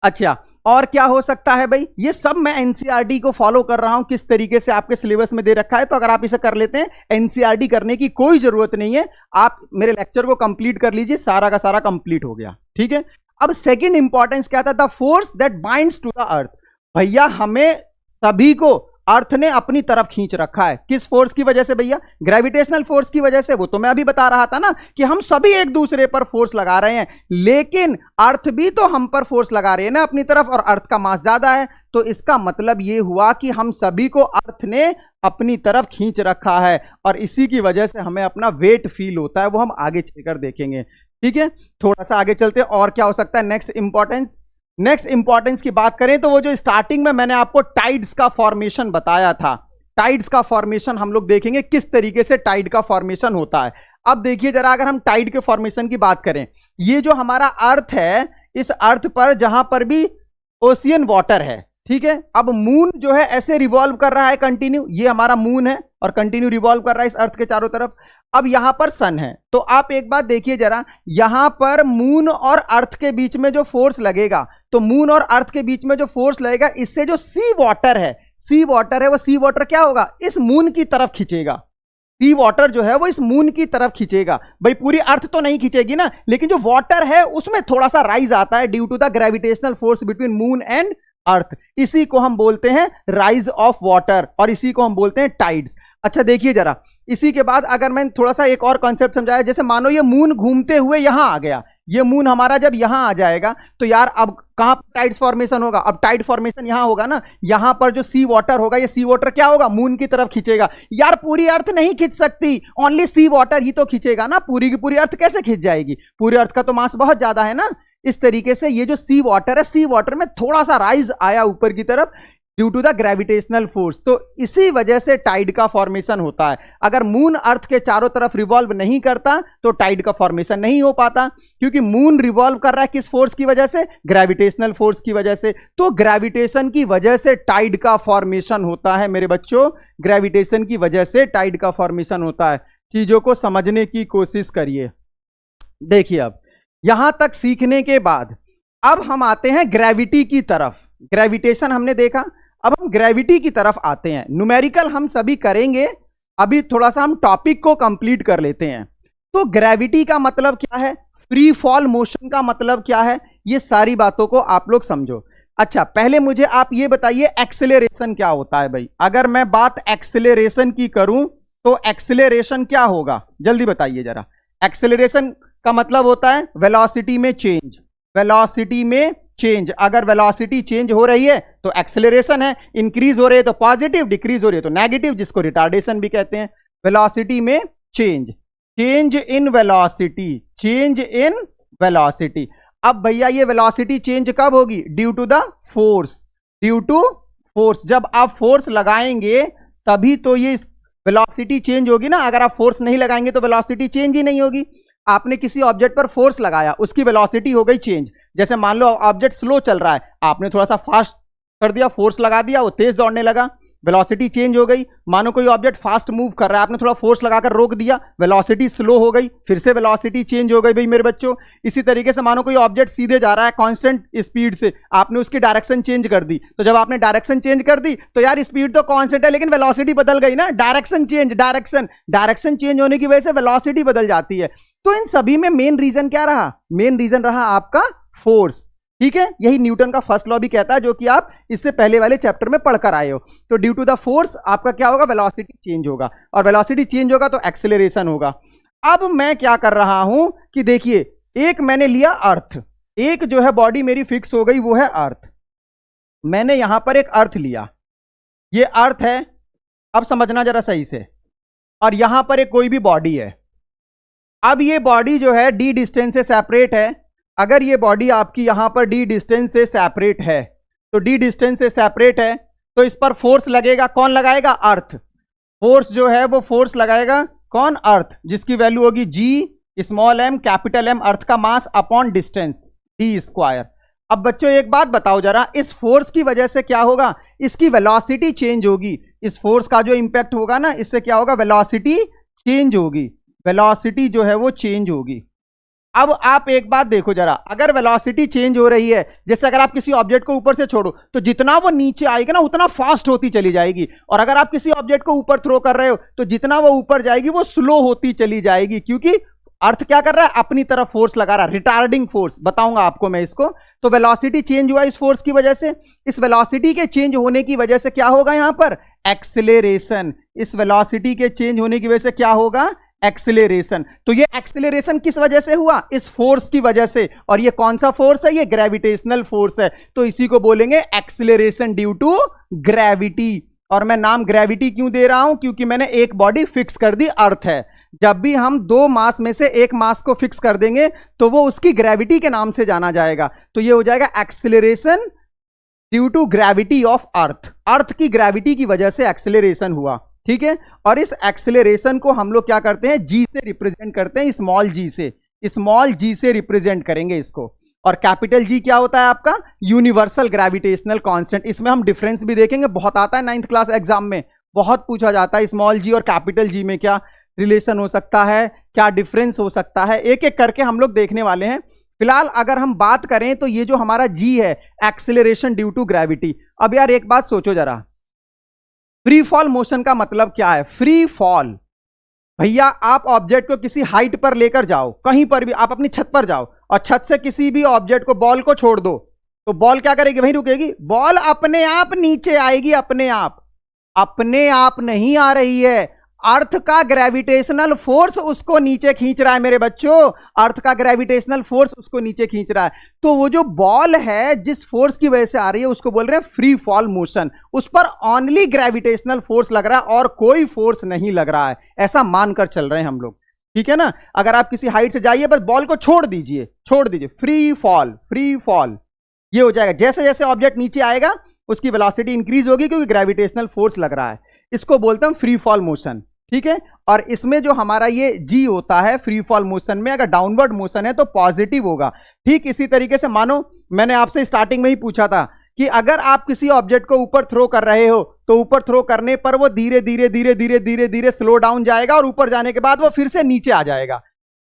अच्छा, और क्या हो सकता है भाई? ये सब मैं एनसीईआरटी को फॉलो कर रहा हूं, किस तरीके से आपके सिलेबस में दे रखा है। तो अगर आप इसे कर लेते हैं, एनसीईआरटी करने की कोई जरूरत नहीं है। आप मेरे लेक्चर को कंप्लीट कर लीजिए, सारा का सारा कंप्लीट हो गया। ठीक है, अब सेकंड इंपॉर्टेंस क्या था? The force that binds to the earth. भैया हमें सभी को अर्थ ने अपनी तरफ खींच रखा है। किस फोर्स की वजह से भैया? ग्रेविटेशनल फोर्स की वजह से। वो तो मैं अभी बता रहा था ना कि हम सभी एक दूसरे पर फोर्स लगा रहे हैं, लेकिन अर्थ भी तो हम पर फोर्स लगा रही है ना अपनी तरफ, और अर्थ का मास ज्यादा है। तो इसका मतलब यह हुआ कि हम सभी को अर्थ ने अपनी तरफ खींच रखा है और इसी की वजह से हमें अपना वेट फील होता है। वो हम आगे चलकर देखेंगे। ठीक है, थोड़ा सा आगे चलते हैं और क्या हो सकता है। नेक्स्ट इंपॉर्टेंस की बात करें तो वो जो स्टार्टिंग में मैंने आपको टाइड्स का फॉर्मेशन बताया था, टाइड्स का फॉर्मेशन हम लोग देखेंगे किस तरीके से टाइड का फॉर्मेशन होता है। अब देखिए जरा, अगर हम टाइड के फॉर्मेशन की बात करें, ये जो हमारा अर्थ है, इस अर्थ पर जहां पर भी ओशियन वाटर है, ठीक है। अब मून जो है ऐसे रिवॉल्व कर रहा है कंटिन्यू, ये हमारा मून है और कंटिन्यू रिवॉल्व कर रहा है इस अर्थ के चारों तरफ। अब यहां पर सन है, तो आप एक बात देखिए जरा, यहां पर मून और अर्थ के बीच में जो फोर्स लगेगा, तो मून और अर्थ के बीच में जो फोर्स लगेगा, इससे जो सी वाटर है वो सी वाटर क्या होगा? इस मून की तरफ खींचेगा। सी वाटर जो है वो इस मून की तरफ खींचेगा। भाई पूरी अर्थ तो नहीं खींचेगी ना, लेकिन जो वाटर है उसमें थोड़ा सा राइज आता है due to the gravitational force between moon and earth. इसी को हम बोलते हैं राइज ऑफ वाटर और इसी को हम बोलते हैं टाइड्स। अच्छा देखिए जरा, इसी के बाद अगर मैं थोड़ा सा एक और कॉन्सेप्ट समझाया, जैसे मानो ये मून घूमते हुए यहां आ गया, ये मून हमारा जब यहां आ जाएगा तो यार अब कहां टाइड्स फॉर्मेशन होगा? अब टाइड फॉर्मेशन यहां होगा ना, यहां पर जो सी वाटर होगा, ये सी वाटर क्या होगा? मून की तरफ खींचेगा। यार पूरी अर्थ नहीं खींच सकती, ओनली सी वाटर ही तो खींचेगा ना, पूरी की पूरी अर्थ कैसे खींच जाएगी? पूरी अर्थ का तो मास बहुत ज्यादा है ना। इस तरीके से ये जो सी वाटर है, सी वाटर में थोड़ा सा राइज आया ऊपर की तरफ due to the gravitational force, तो इसी वजह से टाइड का फॉर्मेशन होता है। अगर मून अर्थ के चारों तरफ रिवॉल्व नहीं करता तो टाइड का फॉर्मेशन नहीं हो पाता, क्योंकि मून रिवॉल्व कर रहा है किस फोर्स की वजह से? ग्रेविटेशनल फोर्स की वजह से। तो ग्रेविटेशन की वजह से टाइड का फॉर्मेशन होता है मेरे बच्चों, ग्रेविटेशन की वजह से टाइड का फॉर्मेशन होता है। चीजों को समझने की कोशिश करिए। देखिए अब यहां तक सीखने के बाद अब हम आते हैं ग्रेविटी की तरफ। ग्रेविटेशन हमने देखा, अब हम ग्रेविटी की तरफ आते हैं। न्यूमेरिकल हम सभी करेंगे, अभी थोड़ा सा हम टॉपिक को कंप्लीट कर लेते हैं। तो ग्रेविटी का मतलब क्या है, फ्री फॉल मोशन का मतलब क्या है, ये सारी बातों को आप लोग समझो। अच्छा पहले मुझे आप ये बताइए एक्सेलरेशन क्या होता है। भाई अगर मैं बात एक्सेलरेशन की करूं तो एक्सेलरेशन क्या होगा, जल्दी बताइए जरा। एक्सेलरेशन का मतलब होता है वेलोसिटी में चेंज, वेलोसिटी में चेंज। अगर वेलोसिटी चेंज हो रही है तो एक्सेलरेशन है, इंक्रीज हो रही है तो पॉजिटिव, डिक्रीज हो रही है तो नेगेटिव, जिसको रिटार्डेशन भी कहते हैं। वेलोसिटी में change, change in velocity, change in velocity. अब भैया ये वेलोसिटी चेंज कब होगी? Due to the force, due to force, जब आप फोर्स लगाएंगे तभी तो ये वेलोसिटी चेंज होगी ना। अगर आप फोर्स नहीं लगाएंगे तो वेलोसिटी चेंज ही नहीं होगी। आपने किसी ऑब्जेक्ट पर फोर्स लगाया, उसकी वेलोसिटी हो गई चेंज। जैसे मान लो ऑब्जेक्ट स्लो चल रहा है, आपने थोड़ा सा फास्ट कर दिया, फोर्स लगा दिया, वो तेज दौड़ने लगा, वेलोसिटी चेंज हो गई। मानो कोई ऑब्जेक्ट फास्ट मूव कर रहा है, आपने थोड़ा फोर्स लगाकर रोक दिया, वेलोसिटी स्लो हो गई, फिर से वेलोसिटी चेंज हो गई भाई मेरे बच्चों। इसी तरीके से मानो कोई ऑब्जेक्ट सीधे जा रहा है कांस्टेंट स्पीड से, आपने उसकी डायरेक्शन चेंज कर दी, तो जब आपने डायरेक्शन चेंज कर दी तो यार स्पीड तो कांस्टेंट है लेकिन वेलोसिटी बदल गई ना। डायरेक्शन चेंज, डायरेक्शन चेंज होने की वजह से वेलोसिटी बदल जाती है। तो इन सभी में मेन रीजन क्या रहा? मेन रीजन रहा आपका फोर्स। ठीक है, यही न्यूटन का फर्स्ट लॉ भी कहता है, जो कि आप इससे पहले वाले चैप्टर में पढ़कर आए हो। तो ड्यू टू द फोर्स आपका क्या होगा? वेलोसिटी चेंज होगा, और वेलोसिटी चेंज होगा तो एक्सेलरेशन होगा। अब मैं क्या कर रहा हूं कि देखिए, एक मैंने लिया अर्थ, एक जो है बॉडी मेरी फिक्स हो गई, वो है अर्थ। मैंने यहां पर एक अर्थ लिया, ये अर्थ है, अब समझना जरा सही से। और यहां पर एक कोई भी बॉडी है। अब ये बॉडी जो है डी डिस्टेंस से सेपरेट है। अगर ये बॉडी आपकी यहां पर डी डिस्टेंस से सेपरेट है, तो डी डिस्टेंस से सेपरेट है तो इस पर फोर्स लगेगा। कौन लगाएगा? अर्थ। फोर्स जो है वो फोर्स लगाएगा कौन? अर्थ, जिसकी वैल्यू होगी जी स्मॉल एम कैपिटल एम, अर्थ का mass upon distance D square. अब बच्चों एक बात बताओ जरा, इस फोर्स की वजह से क्या होगा? इसकी वेलोसिटी चेंज होगी। इस फोर्स का जो इंपैक्ट होगा ना, इससे क्या होगा? वेलोसिटी चेंज होगी, वेलोसिटी जो है वो चेंज होगी। अब आप एक बात देखो जरा, अगर वेलोसिटी चेंज हो रही है, जैसे अगर आप किसी ऑब्जेक्ट को ऊपर से छोड़ो तो जितना वो नीचे आएगी ना उतना फास्ट होती चली जाएगी, और अगर आप किसी ऑब्जेक्ट को ऊपर थ्रो कर रहे हो तो जितना वो ऊपर जाएगी वो स्लो होती चली जाएगी, क्योंकि अर्थ क्या कर रहा है? अपनी तरफ फोर्स लगा रहा है, रिटार्डिंग फोर्स, बताऊंगा आपको मैं इसको। तो वेलोसिटी चेंज हुआ इस फोर्स की वजह से। इस वेलोसिटी के चेंज होने की वजह से क्या होगा? यहां पर एक्सेलरेशन। इस वेलोसिटी के चेंज होने की वजह से क्या होगा? एक्सेलरेशन। तो ये एक्सेलरेशन किस वजह से हुआ? इस फोर्स की वजह से। और ये कौन सा फोर्स है? ये ग्रेविटेशनल फोर्स है, तो इसी को बोलेंगे एक्सेलरेशन ड्यू टू ग्रेविटी। और मैं नाम ग्रेविटी क्यों दे रहा हूं? क्योंकि मैंने एक बॉडी फिक्स कर दी, अर्थ है। जब भी हम दो मास में से एक मास को फिक्स कर देंगे तो वो उसकी ग्रेविटी के नाम से जाना जाएगा। तो ये हो जाएगा acceleration due to gravity of earth. Earth की ग्रेविटी की वजह से एक्सेलरेशन हुआ। ठीक है, और इस एक्सेलरेशन को हम लोग क्या करते हैं? जी से रिप्रेजेंट करते हैं, स्मॉल जी से। स्मॉल जी से रिप्रेजेंट करेंगे इसको। और कैपिटल जी क्या होता है आपका? Universal gravitational constant. इसमें हम डिफरेंस भी देखेंगे, बहुत आता है 9th क्लास एग्जाम में, बहुत पूछा जाता है स्मॉल जी और कैपिटल जी में क्या रिलेशन हो सकता है, क्या डिफरेंस हो सकता है, एक एक करके हम लोग देखने वाले हैं। फिलहाल अगर हम बात करें तो ये जो हमारा जी है, एक्सेलरेशन ड्यू टू ग्रेविटी। अब यार एक बात सोचो जरा, फ्री फॉल मोशन का मतलब क्या है? फ्री फॉल, भैया आप ऑब्जेक्ट को किसी हाइट पर लेकर जाओ, कहीं पर भी, आप अपनी छत पर जाओ और छत से किसी भी ऑब्जेक्ट को, बॉल को छोड़ दो, तो बॉल क्या करेगी? वहीं रुकेगी? बॉल अपने आप नीचे आएगी, अपने आप। अपने आप नहीं आ रही है, अर्थ का ग्रेविटेशनल फोर्स उसको नीचे खींच रहा है मेरे बच्चों। अर्थ का ग्रेविटेशनल फोर्स उसको नीचे खींच रहा है। तो वो जो बॉल है, जिस फोर्स की वजह से आ रही है, उसको बोल रहे हैं फ्री फॉल मोशन। उस पर ओनली ग्रेविटेशनल फोर्स लग रहा है और कोई फोर्स नहीं लग रहा है, ऐसा मानकर चल रहे हैं हम लोग। ठीक है ना? अगर आप किसी हाइट से जाइए, बस बॉल को छोड़ दीजिए, छोड़ दीजिए, फ्री फॉल, फ्री फॉल, ये हो जाएगा। जैसे जैसे ऑब्जेक्ट नीचे आएगा उसकी वेलोसिटी इंक्रीज होगी, क्योंकि ग्रेविटेशनल फोर्स लग रहा है। इसको बोलते हैं फ्री फॉल मोशन। ठीक है, और इसमें जो हमारा ये जी होता है फ्री फॉल मोशन में, अगर डाउनवर्ड मोशन है तो पॉजिटिव होगा। ठीक इसी तरीके से मानो मैंने आपसे स्टार्टिंग में ही पूछा था कि अगर आप किसी ऑब्जेक्ट को ऊपर थ्रो कर रहे हो तो ऊपर थ्रो करने पर वो धीरे धीरे धीरे धीरे धीरे धीरे स्लो डाउन जाएगा और ऊपर जाने के बाद वो फिर से नीचे आ जाएगा।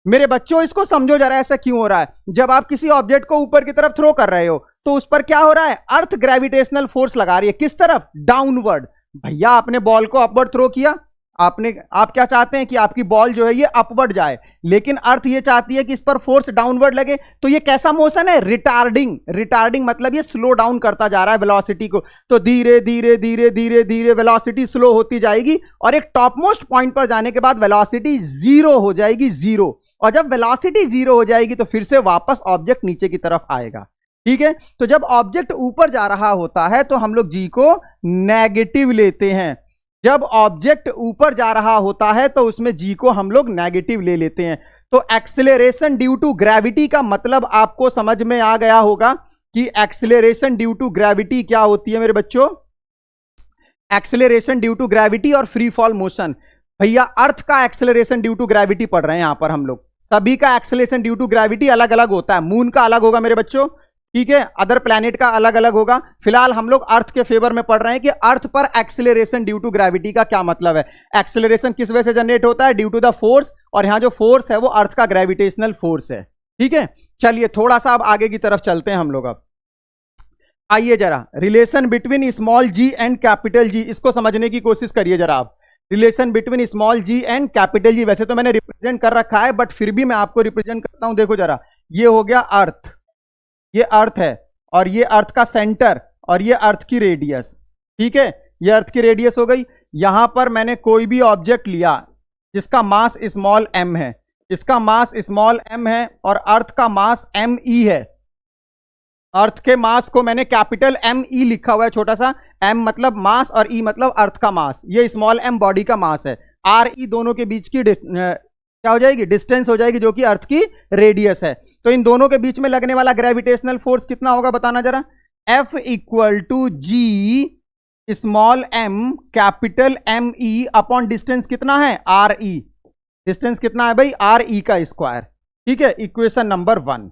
मेरे बच्चों इसको समझो जरा, ऐसा क्यों हो रहा है? जब आप किसी ऑब्जेक्ट को ऊपर की तरफ थ्रो कर रहे हो तो उस पर क्या हो रहा है? अर्थ ग्रेविटेशनल फोर्स लगा रही है, किस तरफ? डाउनवर्ड। भैया आपने बॉल को अपवर्ड थ्रो किया, आप क्या चाहते हैं कि आपकी बॉल जो है ये अपवर्ड जाए, लेकिन अर्थ ये चाहती है कि इस पर फोर्स डाउनवर्ड लगे। तो ये कैसा मोशन है? रिटार्डिंग। रिटार्डिंग मतलब ये स्लो डाउन करता जा रहा है वेलोसिटी को। तो धीरे धीरे धीरे धीरे धीरे वेलोसिटी स्लो होती जाएगी और एक टॉप मोस्ट पॉइंट पर जाने के बाद वेलोसिटी जीरो हो जाएगी, जीरो। और जब वेलोसिटी जीरो हो जाएगी तो फिर से वापस ऑब्जेक्ट नीचे की तरफ आएगा। ठीक है, तो जब ऑब्जेक्ट ऊपर जा रहा होता है तो हम लोग जी को नेगेटिव लेते हैं। जब ऑब्जेक्ट ऊपर जा रहा होता है तो उसमें जी को हम लोग नेगेटिव ले लेते हैं। तो एक्सेलरेशन ड्यू टू ग्रेविटी का मतलब आपको समझ में आ गया होगा कि एक्सेलरेशन ड्यू टू ग्रेविटी क्या होती है मेरे बच्चों? एक्सेलरेशन ड्यू टू ग्रेविटी और फ्री फॉल मोशन। भैया अर्थ का एक्सेलरेशन ड्यू टू ग्रेविटी पढ़ रहे हैं यहां पर हम लोग, सभी का एक्सेलरेशन ड्यू टू ग्रेविटी अलग अलग होता है। मून का अलग होगा मेरे बच्चों, ठीक है, अदर प्लैनेट का अलग अलग होगा। फिलहाल हम लोग अर्थ के फेवर में पढ़ रहे हैं कि अर्थ पर एक्सेलरेशन ड्यू टू ग्रेविटी का क्या मतलब है। एक्सेलरेशन किस वजह से जनरेट होता है? ड्यू टू द फोर्स, और यहां जो फोर्स है वो अर्थ का ग्रेविटेशनल फोर्स है, ठीक है। चलिए थोड़ा सा अब आगे की तरफ चलते हैं हम लोग। अब आइए जरा relation between small G and capital G, इसको समझने की कोशिश करिए जरा आप। Relation between small G and capital G, वैसे तो मैंने रिप्रेजेंट कर रखा है बट फिर भी मैं आपको रिप्रेजेंट करता हूं। देखो जरा, ये हो गया अर्थ, ये अर्थ है, और ये अर्थ का सेंटर, और ये अर्थ की रेडियस, ठीक है, ये अर्थ की रेडियस हो गई। यहां पर मैंने कोई भी ऑब्जेक्ट लिया जिसका मास स्मॉल m है, इसका मास स्मॉल m है, और अर्थ का मास m e है। अर्थ के मास को मैंने कैपिटल M E लिखा हुआ है, छोटा सा m मतलब मास और E मतलब अर्थ का मास। ये स्मॉल m बॉडी का मास है, R E दोनों के बीच की क्या हो जाएगी? डिस्टेंस हो जाएगी, जो कि अर्थ की रेडियस है। तो इन दोनों के बीच में लगने वाला ग्रेविटेशनल फोर्स कितना होगा बताना जरा। F equal to G small m capital M E upon distance कितना है? R E। डिस्टेंस कितना है भाई? R E का स्क्वायर, ठीक है, इक्वेशन नंबर 1।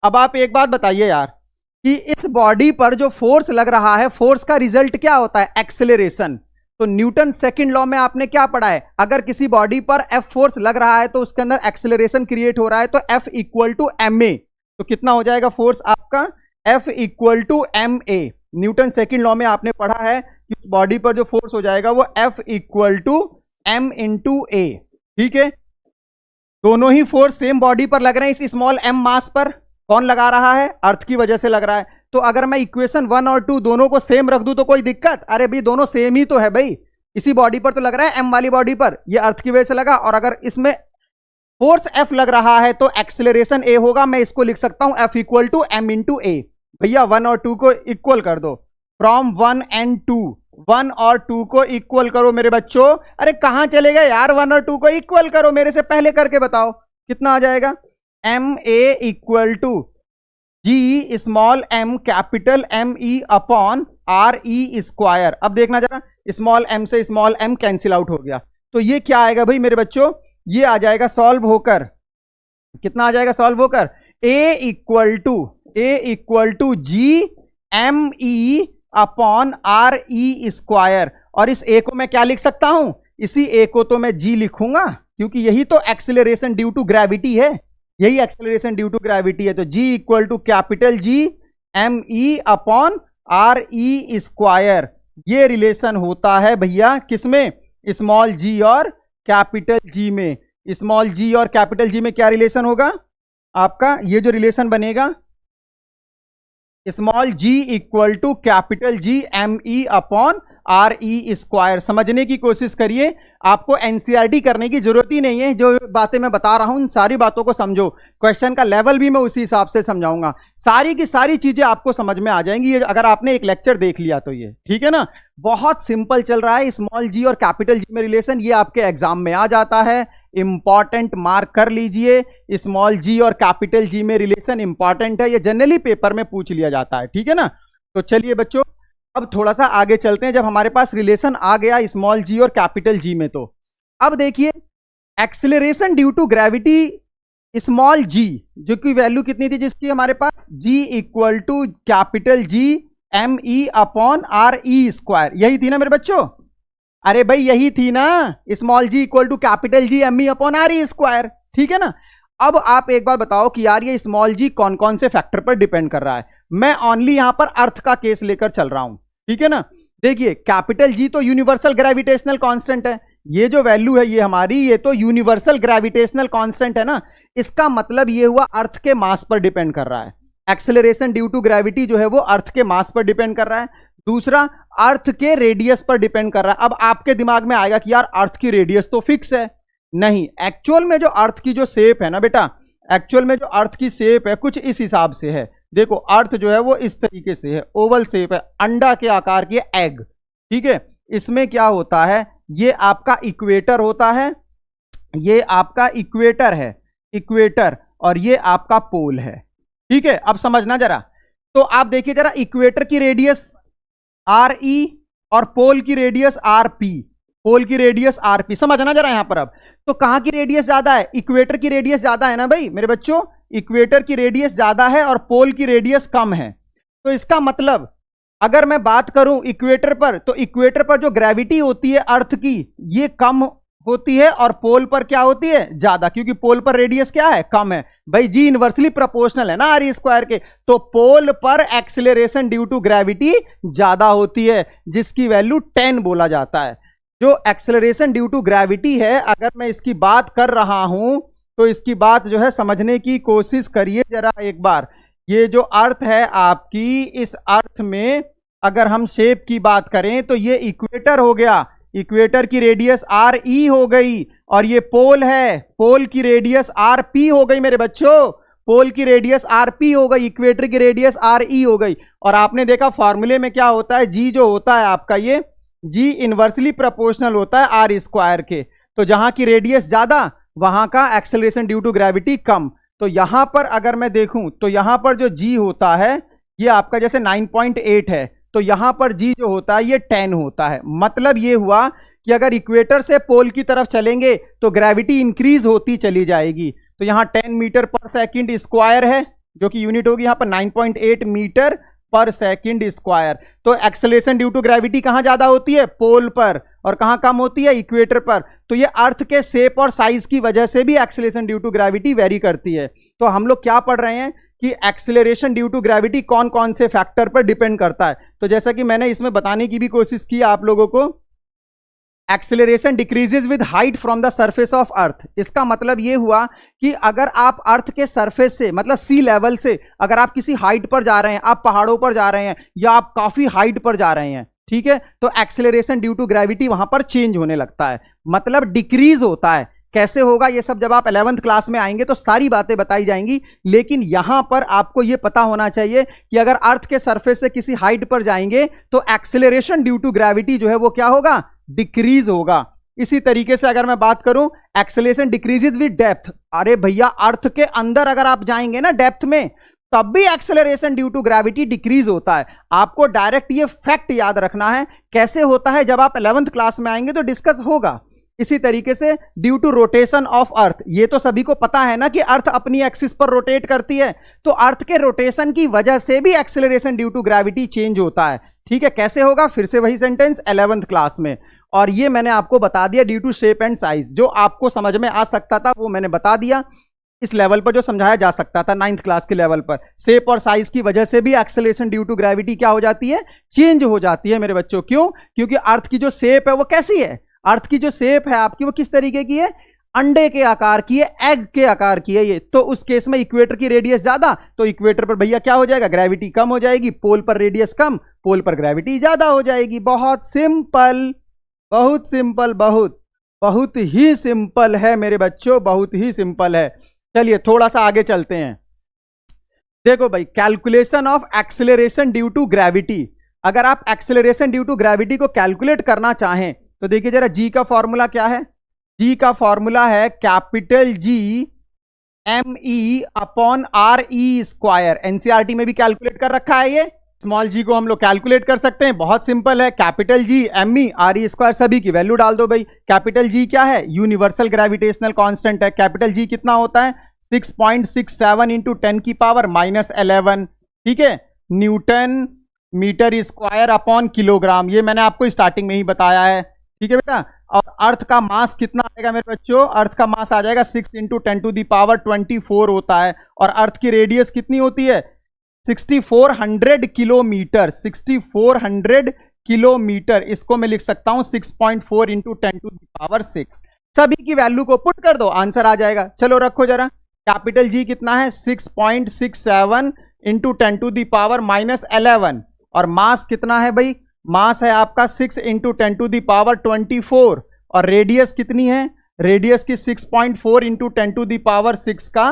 अब आप एक बात बताइए यार कि इस बॉडी पर जो फोर्स लग रहा है, फोर्स का रिजल्ट क्या होता है? एक्सेलरेशन। तो न्यूटन सेकंड लॉ में आपने क्या पढ़ा है? अगर किसी बॉडी पर F फोर्स लग रहा है तो उसके अंदर एक्सेलरेशन क्रिएट हो रहा है, तो F इक्वल टू ma। तो कितना हो जाएगा फोर्स आपका? F equal to ma। Newton second law में आपने पढ़ा है कि उस बॉडी पर जो फोर्स हो जाएगा वो F equal to m into a, ठीक है। दोनों ही फोर्स सेम बॉडी पर लग रहे हैं, इस स्मॉल m मास पर। कौन लगा रहा है? अर्थ की वजह से लग रहा है। तो अगर मैं इक्वेशन 1 और 2 दोनों को सेम रख दूं तो कोई दिक्कत? अरे भाई दोनों सेम ही तो है भाई, इसी बॉडी पर तो लग रहा है, m वाली बॉडी पर, ये अर्थ की वजह से लगा। और अगर इसमें फोर्स F लग रहा है तो एक्सेलरेशन a होगा। मैं इसको लिख सकता हूं F equal to m into a। भैया 1 और 2 को इक्वल कर दो, फ्रॉम 1 एंड 2, 1 और 2 को इक्वल करो मेरे बच्चों। अरे कहां चले गए यार? 1 और 2 को इक्वल करो, मेरे से पहले करके बताओ कितना आ जाएगा। M A equal to G small m capital M E upon R E square. अब देखना जरा, स्मॉल m से स्मॉल m कैंसिल आउट हो गया, तो ये क्या आएगा भाई मेरे बच्चों? ये आ जाएगा सॉल्व होकर, कितना आ जाएगा सॉल्व होकर? A equal to G M E upon R E square. और इस A को मैं क्या लिख सकता हूं? इसी A को तो मैं G लिखूंगा, क्योंकि यही तो एक्सेलरेशन ड्यू टू ग्रेविटी है, यही एक्सेलरेशन ड्यू टू ग्रेविटी है। तो G equal to capital G M E upon R E square. ये रिलेशन होता है भैया किसमें? स्मॉल g और कैपिटल G में। स्मॉल g और कैपिटल G में क्या रिलेशन होगा आपका? ये जो रिलेशन बनेगा, small g equal to capital G M E upon R E square. समझने की कोशिश करिए, आपको एनसीईआरटी करने की जरूरत ही नहीं है। जो बातें मैं बता रहा हूं उन सारी बातों को समझो, क्वेश्चन का लेवल भी मैं उसी हिसाब से समझाऊंगा, सारी की सारी चीजें आपको समझ में आ जाएंगी ये अगर आपने एक लेक्चर देख लिया तो। ये ठीक है ना, बहुत सिंपल चल रहा है। स्मॉल जी और कैपिटल जी में रिलेशन, ये आपके एग्जाम में आ जाता है, इंपॉर्टेंट मार्क कर लीजिए। स्मॉल जी और कैपिटल जी में रिलेशन इंपॉर्टेंट है, ये जनरली पेपर में पूछ लिया जाता है, ठीक है ना। तो चलिए बच्चों अब थोड़ा सा आगे चलते हैं। जब हमारे पास रिलेशन आ गया स्मॉल जी और कैपिटल जी में, तो अब देखिए acceleration due to gravity small G, जो की वैल्यू कितनी थी जिसकी हमारे पास? G equal to capital G M E upon R E square. यही थी ना मेरे बच्चों? अरे भाई यही थी ना, small G equal to capital G M E upon R E square, ठीक है ना। अब आप एक बार बताओ कि यार ये स्मॉल जी कौन कौन से फैक्टर पर डिपेंड कर रहा है। मैं ओनली यहां पर अर्थ का केस लेकर चल रहा हूं, ठीक है ना। देखिए कैपिटल जी तो यूनिवर्सल ग्रेविटेशनल कांस्टेंट है, ये जो वैल्यू है ये हमारी, ये तो यूनिवर्सल ग्रेविटेशनल कांस्टेंट है ना। इसका मतलब ये हुआ अर्थ के मास पर डिपेंड कर रहा है। एक्सेलरेशन ड्यू टू ग्रेविटी जो है वो अर्थ के मास पर डिपेंड कर रहा है। दूसरा, अर्थ के रेडियस पर डिपेंड कर रहा है। अब आपके दिमाग में आएगा कि यार अर्थ की रेडियस तो फिक्स है। नहीं, एक्चुअल में जो अर्थ की जो शेप है ना बेटा, एक्चुअल में जो अर्थ की शेप है कुछ इस हिसाब से है। देखो अर्थ जो है वो इस तरीके से है, ओवल शेप है, अंडा के आकार की एग, ठीक है। इसमें क्या होता है, ये आपका इक्वेटर होता है, ये आपका इक्वेटर है, इक्वेटर, और ये आपका पोल है, ठीक है। अब समझना जरा, तो आप देखिए जरा, इक्वेटर की रेडियस आर ई और पोल की रेडियस आरपी, पोल की रेडियस आरपी, समझना जरा यहां पर। अब तो कहां की रेडियस ज्यादा है? इक्वेटर की रेडियस ज्यादा है ना भाई मेरे बच्चों, इक्वेटर की रेडियस ज्यादा है और पोल की रेडियस कम है। तो इसका मतलब अगर मैं बात करूं इक्वेटर पर, तो इक्वेटर पर जो ग्रेविटी होती है अर्थ की ये कम होती है और पोल पर क्या होती है? ज्यादा, क्योंकि पोल पर रेडियस क्या है? कम है भाई, जी इनवर्सली प्रोपोर्शनल है ना आर स्क्वायर के। तो पोल पर एक्सेलरेशन ड्यू टू ग्रेविटी ज्यादा होती है, जिसकी वैल्यू 10 बोला जाता है। जो एक्सेलरेशन ड्यू टू ग्रेविटी है, अगर मैं इसकी बात कर रहा हूं तो इसकी बात जो है समझने की कोशिश करिए जरा एक बार। ये जो अर्थ है आपकी, इस अर्थ में अगर हम शेप की बात करें तो ये इक्वेटर हो गया, इक्वेटर की रेडियस आर ई हो गई, और ये पोल है, पोल की रेडियस आर पी हो गई मेरे बच्चों, पोल की रेडियस आर पी हो गई, इक्वेटर की रेडियस आर ई हो गई। और आपने देखा फॉर्मूले में क्या होता है, जी जो होता है आपका ये जी इनवर्सली प्रोपोर्शनल होता है आर स्क्वायर के। तो जहां की रेडियस ज्यादा वहां का एक्सेलरेशन ड्यू टू ग्रेविटी कम। तो यहां पर अगर मैं देखूं तो यहां पर जो जी होता है ये आपका जैसे 9.8 है, तो यहां पर जी जो होता है ये 10 होता है। मतलब ये हुआ कि अगर इक्वेटर से पोल की तरफ चलेंगे तो ग्रेविटी इंक्रीज होती चली जाएगी। तो यहां 10 मीटर पर सेकंड स्क्वायर है, जो कि यूनिट होगी यहां पर 9.8 मीटर पर सेकंड स्क्वायर। तो एक्सेलरेशन ड्यू टू ग्रेविटी कहां ज्यादा होती है? पोल पर। और कहां कम होती है? इक्वेटर पर। तो ये अर्थ के शेप और साइज की वजह से भी acceleration due to gravity vary करती है। तो हम लोग क्या पढ़ रहे हैं कि एक्सेलरेशन ड्यू टू ग्रेविटी कौन कौन से फैक्टर पर डिपेंड करता है। तो जैसा कि मैंने इसमें बताने की भी कोशिश की आप लोगों को, acceleration decreases with height from the surface of earth. इसका मतलब यह हुआ कि अगर आप अर्थ के सरफेस से मतलब सी लेवल से अगर आप किसी हाइट पर जा रहे हैं, आप पहाड़ों पर जा रहे हैं या आप काफी हाइट पर जा रहे हैं, ठीक है, तो एक्सेलरेशन ड्यू टू ग्रेविटी वहां पर चेंज होने लगता है, मतलब डिक्रीज होता है। कैसे होगा ये सब जब आप 11th क्लास में आएंगे तो सारी बातें बताई जाएंगी। लेकिन यहां पर आपको यह पता होना चाहिए कि अगर अर्थ के सरफेस से किसी हाइट पर जाएंगे तो एक्सेलरेशन ड्यू टू ग्रेविटी जो है वो क्या होगा? डिक्रीज होगा। इसी तरीके से अगर मैं बात करूं एक्सेलरेशन डिक्रीजेज विद डेप्थ, अरे भैया अर्थ के अंदर अगर आप जाएंगे ना डेप्थ में, तब भी acceleration due to gravity decrease होता है। आपको डायरेक्ट ये फैक्ट याद रखना है। कैसे होता है जब आप 11th क्लास में आएंगे तो डिस्कस होगा। इसी तरीके से due to rotation of earth, ये तो सभी को पता है ना कि अर्थ अपनी एक्सिस पर रोटेट करती है, तो अर्थ के रोटेशन की वजह से भी acceleration due to gravity change होता है। ठीक है, कैसे होगा? फिर से वही सेंटेंस 11th क्लास में। और ये मैंने आपको बता दिया due to shape and size, जो आपको समझ में आ सकता था वो मैंने बता दिया। इस लेवल पर जो समझाया जा सकता था 9th क्लास के लेवल पर, शेप और साइज की वजह से भी एक्सेलरेशन ड्यू टू ग्रेविटी क्या हो जाती है? चेंज हो जाती है मेरे बच्चों। क्यों? क्योंकि अर्थ की जो शेप है वो कैसी है? अर्थ की जो शेप है आपकी वो किस तरीके की है? अंडे के आकार की है, एग के आकार की है ये। तो उस केस में इक्वेटर की रेडियस ज्यादा, तो इक्वेटर पर भैया क्या हो जाएगा? ग्रेविटी कम हो जाएगी। पोल पर रेडियस कम, पोल पर ग्रेविटी ज्यादा हो जाएगी। बहुत सिंपल, बहुत सिंपल, बहुत ही सिंपल है मेरे बच्चों, बहुत ही सिंपल है। चलिए थोड़ा सा आगे चलते हैं। देखो भाई, calculation of acceleration due to gravity. अगर आप एक्सेलरेशन ड्यू टू ग्रेविटी को कैलकुलेट करना चाहें तो देखिए जरा, जी का फॉर्मूला क्या है? जी का फॉर्मूला है capital G M E upon R E square. NCERT में भी कैलकुलेट कर रखा है ये। स्मॉल जी को हम लोग कैलकुलेट कर सकते हैं, बहुत सिंपल है। Capital G M E R E square, सभी की वैल्यू डाल दो भाई। कैपिटल जी क्या है? यूनिवर्सल ग्रेविटेशनल कांस्टेंट है। कैपिटल जी कितना होता है? 6.67 इंटू 10 की पावर -11, ठीक है, newton metre square upon kilogram. ये मैंने आपको स्टार्टिंग में ही बताया है, ठीक है बेटा। और अर्थ का मास कितना आएगा मेरे बच्चों? अर्थ का मास आ जाएगा 6 इंटू 10 टू दी पावर 24 होता है। और अर्थ की रेडियस कितनी होती है? 6400 किलोमीटर। 6400 किलोमीटर, इसको मैं लिख सकता हूं 6.4 इंटू 10 टू दी पावर 6। सभी की वैल्यू को पुट कर दो, आंसर आ जाएगा। चलो रखो जरा, कैपिटल जी कितना है? 6.67 इंटू 10 टू दी पावर -11। और मास कितना है भाई? मास है आपका 6 इंटू 10 टू दी पावर 24। और रेडियस कितनी है? रेडियस की 6.4 इंटू 10 टू दी पावर 6 का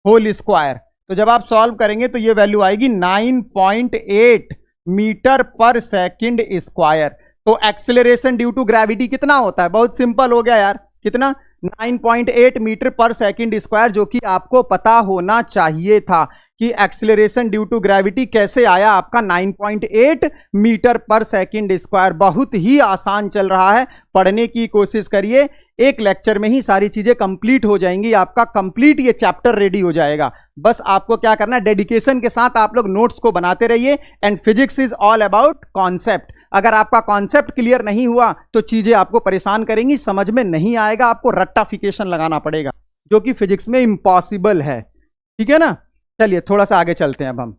होल स्क्वायर। तो जब आप सॉल्व करेंगे तो ये वैल्यू आएगी 9.8 मीटर पर सेकंड स्क्वायर। तो एक्सेलरेशन ड्यू टू ग्रेविटी कितना होता है? बहुत सिंपल हो गया यार, कितना? 9.8 मीटर पर सेकंड स्क्वायर, जो कि आपको पता होना चाहिए था कि एक्सीलरेशन ड्यू टू ग्रेविटी कैसे आया आपका 9.8 मीटर पर सेकंड स्क्वायर। बहुत ही आसान चल रहा है, पढ़ने की कोशिश करिए, एक लेक्चर में ही सारी चीजें कंप्लीट हो जाएंगी, आपका कंप्लीट ये चैप्टर रेडी हो जाएगा। बस आपको क्या करना है, डेडिकेशन के साथ आप लोग नोट्स को बनाते रहिए। And physics is all about concept. अगर आपका कॉन्सेप्ट क्लियर नहीं हुआ तो चीजें आपको परेशान करेंगी, समझ में नहीं आएगा, आपको रट्टाफिकेशन लगाना पड़ेगा, जो कि फिजिक्स में इम्पॉसिबल है। ठीक है ना, चलिए थोड़ा सा आगे चलते हैं। अब हम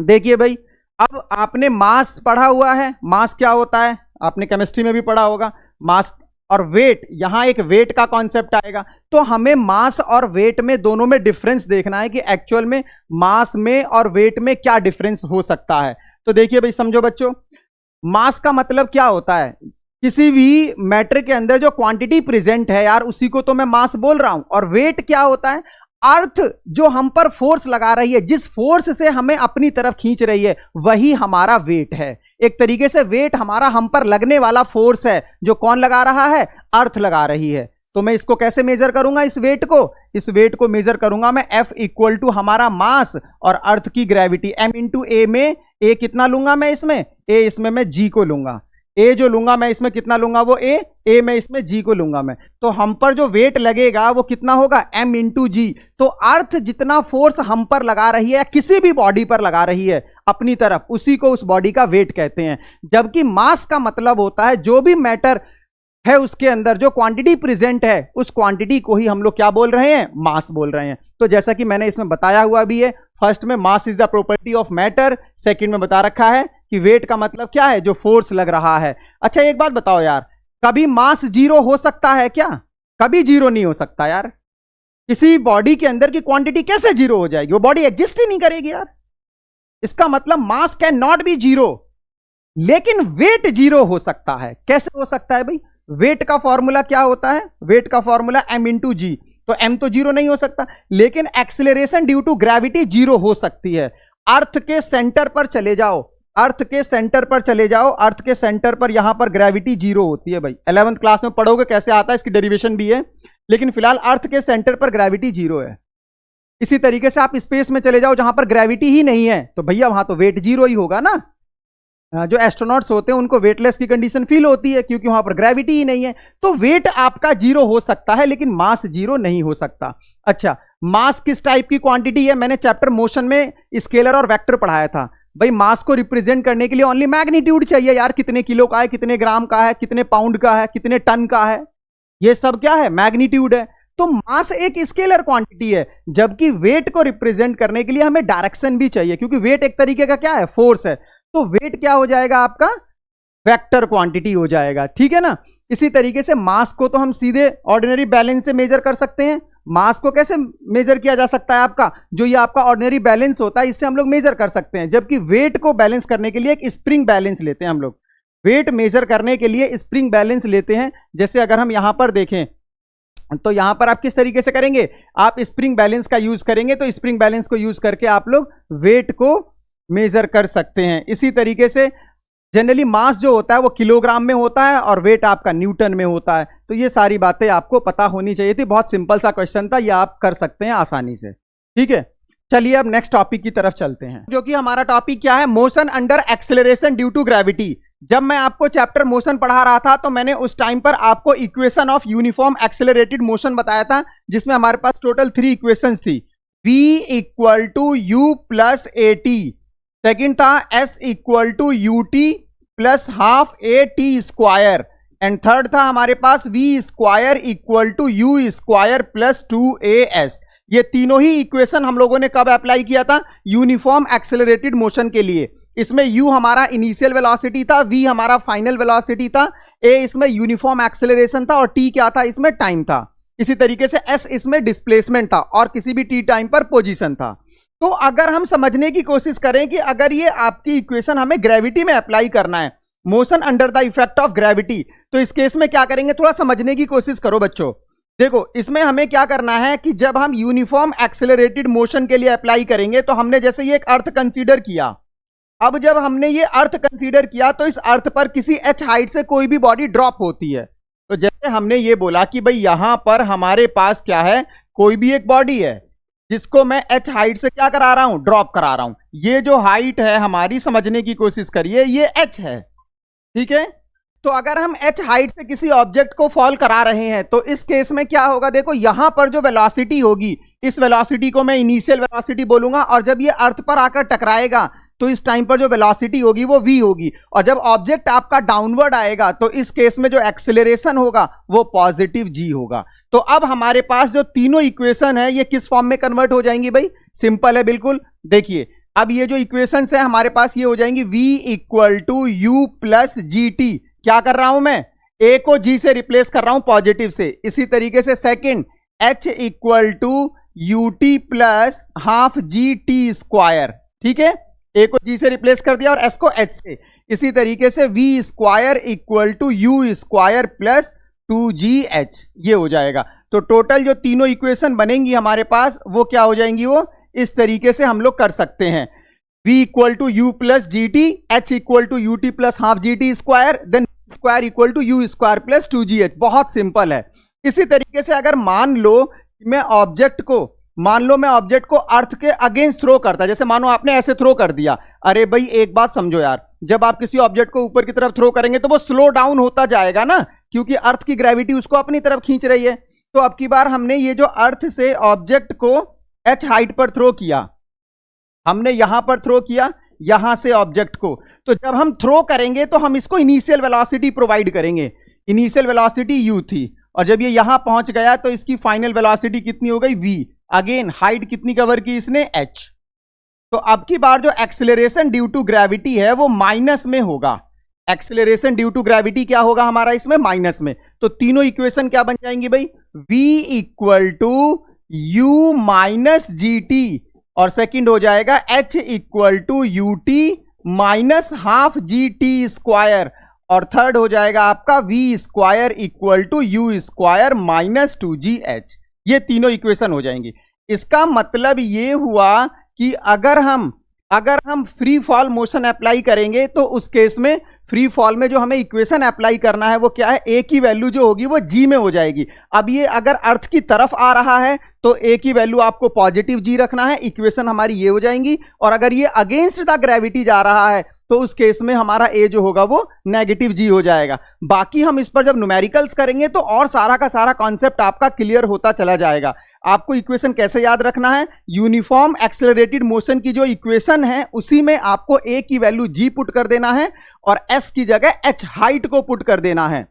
देखिए भाई, अब आपने मास पढ़ा हुआ है। मास क्या होता है आपने केमिस्ट्री में भी पढ़ा होगा। मास और वेट, यहां एक वेट का कॉन्सेप्ट आएगा, तो हमें मास और वेट में दोनों में डिफरेंस देखना है कि एक्चुअल में मास में और वेट में क्या डिफरेंस हो सकता है। तो देखिए भाई, समझो बच्चों, मास का मतलब क्या होता है, किसी भी मैटर के अंदर जो क्वांटिटी प्रेजेंट है यार, उसी को तो मैं मास बोल रहा हूं। और वेट क्या होता है, अर्थ जो हम पर फोर्स लगा रही है, जिस फोर्स से हमें अपनी तरफ खींच रही है, वही हमारा वेट है। एक तरीके से वेट हमारा हम पर लगने वाला फोर्स है, जो कौन लगा रहा है, अर्थ लगा रही है। तो मैं इसको कैसे मेजर करूंगा, इस वेट को मेजर करूंगा मैं F इक्वल टू हमारा मास और अर्थ की ग्रेविटी M इंटू ए में ए कितना लूंगा मैं इसमें, ए इसमें मैं G को लूंगा, ए जो लूंगा मैं इसमें कितना लूंगा, वो ए में इसमें G को लूंगा मैं। तो हम पर जो वेट लगेगा वो कितना होगा, M इंटू G। तो अर्थ जितना फोर्स हम पर लगा रही है, किसी भी बॉडी पर लगा रही है अपनी तरफ, उसी को उस बॉडी का वेट कहते हैं। जबकि मास का मतलब होता है जो भी मैटर है उसके अंदर जो क्वांटिटी प्रेजेंट है, उस क्वांटिटी को ही हम लोग क्या बोल रहे हैं, मास बोल रहे हैं। तो जैसा कि मैंने इसमें बताया हुआ भी है, फर्स्ट में mass is the property of matter, second में बता रखा है कि वेट का मतलब क्या है, जो फोर्स लग रहा है। अच्छा एक बात बताओ यार, कभी मास जीरो हो सकता है क्या? कभी जीरो नहीं हो सकता यार। किसी बॉडी के अंदर की क्वांटिटी कैसे जीरो हो जाएगी, वो बॉडी एग्जिस्ट ही नहीं करेगी यार। इसका मतलब मास कैन नॉट बी जीरो, लेकिन वेट जीरो हो सकता है। कैसे हो सकता है भाई, वेट का फॉर्मूला क्या होता है, वेट का फॉर्मूला M इंटू जी। तो M तो जीरो नहीं हो सकता, लेकिन acceleration due to gravity zero हो सकती है। अर्थ के सेंटर पर चले जाओ, अर्थ के सेंटर पर चले जाओ, अर्थ के सेंटर पर यहां पर ग्रेविटी जीरो होती है भाई। 11th क्लास में पढ़ोगे कैसे आता है, इसकी डेरिवेशन भी है, लेकिन फिलहाल अर्थ के सेंटर पर ग्रेविटी जीरो है। इसी तरीके से आप स्पेस में चले जाओ जहां पर ग्रेविटी ही नहीं है, तो भैया वहां तो वेट जीरो ही होगा ना। जो एस्ट्रोनॉट्स होते हैं उनको वेटलेस की कंडीशन फील होती है, क्योंकि वहां पर ग्रेविटी ही नहीं है। तो वेट आपका जीरो हो सकता है, लेकिन मास जीरो नहीं हो सकता। अच्छा, मास किस टाइप की क्वांटिटी है, मैंने चैप्टर मोशन में स्केलर और वेक्टर पढ़ाया था भाई। मास को रिप्रेजेंट करने के लिए ओनली मैग्नीट्यूड चाहिए यार, कितने किलो का है, कितने ग्राम का है, कितने पाउंड का है, कितने टन का है, ये सब क्या है, मैग्नीट्यूड है। तो मास एक स्केलर क्वांटिटी है, जबकि वेट को रिप्रेजेंट करने के लिए हमें डायरेक्शन भी चाहिए, क्योंकि वेट एक तरीके का क्या है, फोर्स है। तो वेट क्या हो जाएगा आपका, वेक्टर क्वांटिटी हो जाएगा। ठीक है ना। इसी तरीके से मास को तो हम सीधे ऑर्डिनरी बैलेंस से मेजर कर सकते हैं। मास को कैसे मेजर किया जा सकता है, आपका जो ये आपका ऑर्डिनरी बैलेंस होता है, इससे हम लोग मेजर कर सकते हैं। जबकि वेट को बैलेंस करने के लिए एक स्प्रिंग बैलेंस लेते हैं हम लोग। वेट मेजर करने के लिए स्प्रिंग बैलेंस लेते हैं। जैसे अगर हम यहां पर देखें तो यहां पर आप किस तरीके से करेंगे, आप स्प्रिंग बैलेंस का यूज करेंगे। तो स्प्रिंग बैलेंस को यूज करके आप लोग वेट को मेजर कर सकते हैं। इसी तरीके से जनरली मास जो होता है वो किलोग्राम में होता है और वेट आपका न्यूटन में होता है। तो ये सारी बातें आपको पता होनी चाहिए थी। बहुत सिंपल सा क्वेश्चन था, ये आप कर सकते हैं आसानी से। ठीक है, चलिए अब नेक्स्ट टॉपिक की तरफ चलते हैं, जो कि हमारा टॉपिक क्या है, motion under acceleration due to gravity. जब मैं आपको चैप्टर मोशन पढ़ा रहा था तो मैंने उस टाइम पर आपको equation of uniform accelerated motion बताया था, जिसमें हमारे पास टोटल 3 इक्वेशंस थी। v equal to U plus A T, second था s equal to U T plus half A T square, and third था हमारे पास v square equal to U square plus 2as। ये तीनों ही इक्वेशन हम लोगों ने कब अप्लाई किया था, यूनिफॉर्म एक्सेलरेटेड मोशन के लिए। इसमें u हमारा इनिशियल वेलोसिटी था, v हमारा फाइनल वेलोसिटी था, a इसमें यूनिफॉर्म एक्सेलरेशन था और t क्या था, इसमें टाइम था। इसी तरीके से s इसमें डिस्प्लेसमेंट था और किसी भी t टाइम पर पोजीशन था। तो अगर हम समझने की कोशिश करें कि अगर ये आपकी इक्वेशन हमें ग्रेविटी में अप्लाई करना है, motion under the effect of gravity, तो इस केस में क्या करेंगे, थोड़ा समझने की कोशिश करो बच्चों। देखो इसमें हमें क्या करना है कि जब हम यूनिफॉर्म एक्सेलरेटेड मोशन के लिए अप्लाई करेंगे, तो हमने जैसे ये एक अर्थ कंसीडर किया। अब जब हमने ये अर्थ कंसीडर किया तो इस अर्थ पर किसी h हाइट से कोई भी बॉडी ड्रॉप होती है। तो जैसे हमने ये बोला कि भाई यहां पर हमारे पास क्या है, कोई भी एक बॉडी है जिसको मैं h हाइट से क्या करा रहा हूं, ड्रॉप करा रहा हूं। ये जो हाइट है हमारी, समझने की कोशिश करिए, ये h है, ठीक है। तो अगर हम h हाइट से किसी ऑब्जेक्ट को फॉल करा रहे हैं तो इस केस में क्या होगा, देखो यहां पर जो वेलोसिटी होगी, इस वेलोसिटी को मैं इनिशियल वेलोसिटी बोलूंगा, और जब ये अर्थ पर आकर टकराएगा तो इस टाइम पर जो वेलोसिटी होगी वो v होगी, और जब ऑब्जेक्ट आपका डाउनवर्ड आएगा तो इस केस में जो एक्सेलरेशन होगा वो पॉजिटिव g होगा। तो अब हमारे पास जो तीनों इक्वेशन है ये किस फॉर्म में कन्वर्ट हो जाएंगी भाई, सिंपल है बिल्कुल। देखिए अब ये जो इक्वेशंस है हमारे पास ये हो जाएंगी v equal to U plus G T. क्या कर रहा हूं मैं, a को g से रिप्लेस कर रहा हूं पॉजिटिव से। इसी तरीके से second h equal to U T plus half G T square, ठीक है, a को g से रिप्लेस कर दिया और s को h से। इसी तरीके से v square equal to U square plus 2gh, ये हो जाएगा। तो टोटल जो तीनों इक्वेशन बनेंगी हमारे पास वो क्या हो जाएंगी, वो इस तरीके से हम लोग कर सकते हैं, v equal to U plus G T, h equal to U T plus half G T square, then square equal to U square plus 2gh। बहुत सिंपल है। इसी तरीके से अगर मान लो मैं ऑब्जेक्ट को अर्थ के अगेंस्ट थ्रो करता, जैसे मानो आपने ऐसे थ्रो कर दिया। अरे भाई एक बात समझो यार, जब आप किसी ऑब्जेक्ट को ऊपर की तरफ थ्रो करेंगे तो वो स्लो डाउन होता जाएगा ना, क्योंकि अर्थ की ग्रेविटी उसको अपनी तरफ खींच रही है। तो अब की बार हमने ये जो अर्थ से ऑब्जेक्ट को h हाइट पर थ्रो किया, हमने यहां पर थ्रो किया, यहां से ऑब्जेक्ट को, तो जब हम थ्रो करेंगे तो हम इसको इनिशियल वेलोसिटी प्रोवाइड करेंगे। इनिशियल वेलोसिटी u थी, और जब ये यहां पहुंच गया तो इसकी फाइनल वेलोसिटी कितनी हो गई, v। अगेन हाइट कितनी कवर की इसने, h। तो अब की बार जो एक्सेलरेशन ड्यू टू ग्रेविटी है वो माइनस में होगा। एक्सेलरेशन ड्यू टू ग्रेविटी क्या होगा हमारा इसमें, माइनस में। तो तीनों इक्वेशन क्या बन जाएंगी भाई, v equal to U minus G T, और सेकंड हो जाएगा h equal to U T minus half G T square, और थर्ड हो जाएगा आपका v square equal to U square minus 2gh। ये तीनों इक्वेशन हो जाएंगी। इसका मतलब ये हुआ कि अगर हम फ्री फॉल मोशन अप्लाई करेंगे तो उस केस में फ्री फॉल में जो हमें इक्वेशन अप्लाई करना है वो क्या है, a की वैल्यू जो होगी वो g में हो जाएगी। अब ये अगर अर्थ की तरफ आ रहा है तो a की वैल्यू आपको पॉजिटिव g रखना है, इक्वेशन हमारी ये हो जाएंगी। और अगर ये अगेंस्ट द ग्रेविटी जा रहा है तो उस केस में हमारा a जो होगा वो नेगेटिव g हो जाएगा। बाकी हम इस पर जब न्यूमेरिकल्स करेंगे तो और सारा का सारा कॉन्सेप्ट आपका क्लियर होता चला जाएगा। आपको इक्वेशन कैसे याद रखना है, यूनिफॉर्म एक्सेलरेटेड मोशन की जो इक्वेशन है उसी में आपको a की वैल्यू g पुट कर देना है और s की जगह h हाइट को पुट कर देना है।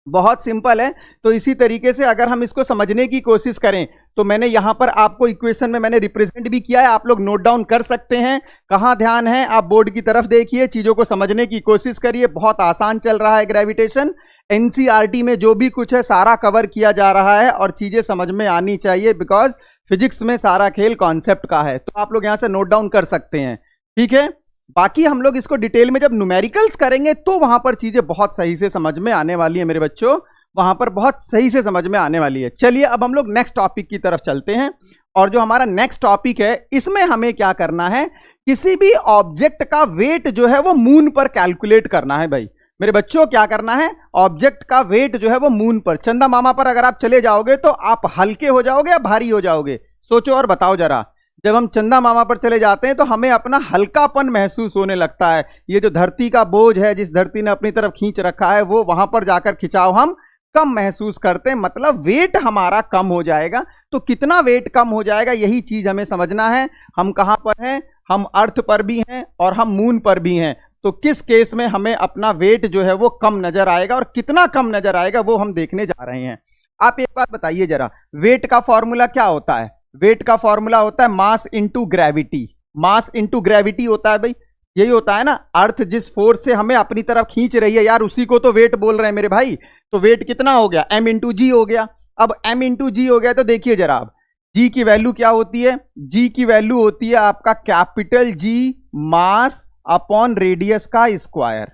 बहुत सिंपल है। तो इसी तरीके से अगर हम इसको समझने की कोशिश करें तो मैंने यहां पर आपको इक्वेशन में मैंने रिप्रेजेंट भी किया है, आप लोग नोट डाउन कर सकते हैं। कहां ध्यान है, आप बोर्ड की तरफ देखिए, चीजों को समझने की कोशिश करिए। बहुत आसान चल रहा है ग्रेविटेशन, एनसीईआरटी में जो भी कुछ है सारा कवर किया जा रहा है और चीजें समझ में आनी चाहिए, बिकॉज फिजिक्स में सारा खेल कॉन्सेप्ट का है। तो आप लोग यहां से नोट डाउन कर सकते हैं, ठीक है। बाकी हम लोग इसको डिटेल में जब न्यूमेरिकल्स करेंगे तो वहां पर चीजें बहुत सही से समझ में आने वाली है मेरे बच्चों, वहां पर बहुत सही से समझ में आने वाली है। चलिए अब हम लोग नेक्स्ट टॉपिक की तरफ चलते हैं, और जो हमारा नेक्स्ट टॉपिक है इसमें हमें क्या करना है, किसी भी ऑब्जेक्ट का वेट जो है वो मून पर कैलकुलेट करना है। भाई मेरे बच्चों क्या करना है, ऑब्जेक्ट का वेट जो है वो मून पर, चंदा मामा पर अगर आप चले जाओगे तो आप हल्के हो जाओगे या भारी हो जाओगे, सोचो और बताओ जरा। जब हम चंदा मामा पर चले जाते हैं तो हमें अपना हल्कापन महसूस होने लगता है। ये जो धरती का बोझ है, जिस धरती ने अपनी तरफ खींच रखा है, वो वहां पर जाकर खिंचाव हम कम महसूस करते हैं, मतलब वेट हमारा कम हो जाएगा। तो कितना वेट कम हो जाएगा यही चीज हमें समझना है। हम कहां पर हैं, हम अर्थ पर भी हैं और हम मून पर भी हैं। तो किस केस में हमें अपना वेट जो है वो कम नजर आएगा और कितना कम नजर आएगा वो हम देखने जा रहे हैं। आप एक बात बताइए जरा, वेट का फॉर्मूला क्या होता है? वेट का फॉर्मूला होता है mass into gravity. Mass into gravity होता है भाई, यही होता है ना। अर्थ जिस फोर्स से हमें अपनी तरफ खींच रही है यार, उसी को तो वेट बोल रहे हैं मेरे भाई। तो वेट कितना हो गया, m इंटू जी हो गया। अब m इंटू जी हो गया तो देखिए जरा, अब g की वैल्यू क्या होती है, g की वैल्यू होती है आपका capital G mass upon radius का स्क्वायर।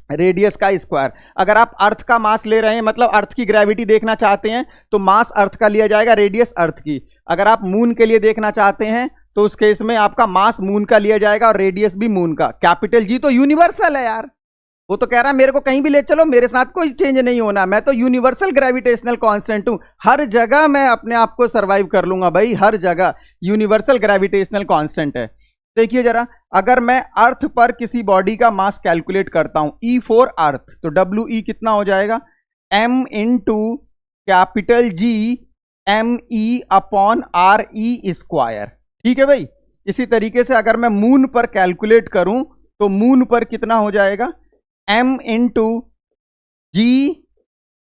रेडियस का स्क्वायर, अगर आप अर्थ का मास ले रहे हैं, मतलब अर्थ की ग्रेविटी देखना चाहते हैं तो मास अर्थ का लिया जाएगा, रेडियस अर्थ की। अगर आप मून के लिए देखना चाहते हैं तो उस केस में आपका मास मून का लिया जाएगा और रेडियस भी मून का। कैपिटल जी तो यूनिवर्सल है यार, वो तो कह रहा है मेरे को कहीं भी ले चलो, मेरे साथ कोई चेंज नहीं होना, मैं तो यूनिवर्सल ग्रेविटेशनल कांस्टेंट हूं, हर जगह मैं अपने आप को सरवाइव कर लूंगा भाई, हर जगह यूनिवर्सल ग्रेविटेशनल कांस्टेंट है। देखिए जरा, अगर मैं अर्थ पर किसी बॉडी का मास कैलकुलेट करता हूं, ई फॉर अर्थ, तो डब्ल्यू ई कितना हो जाएगा, M into capital G M E upon R E square. ठीक है भाई। इसी तरीके से अगर मैं मून पर कैलकुलेट करूं तो मून पर कितना हो जाएगा, m into G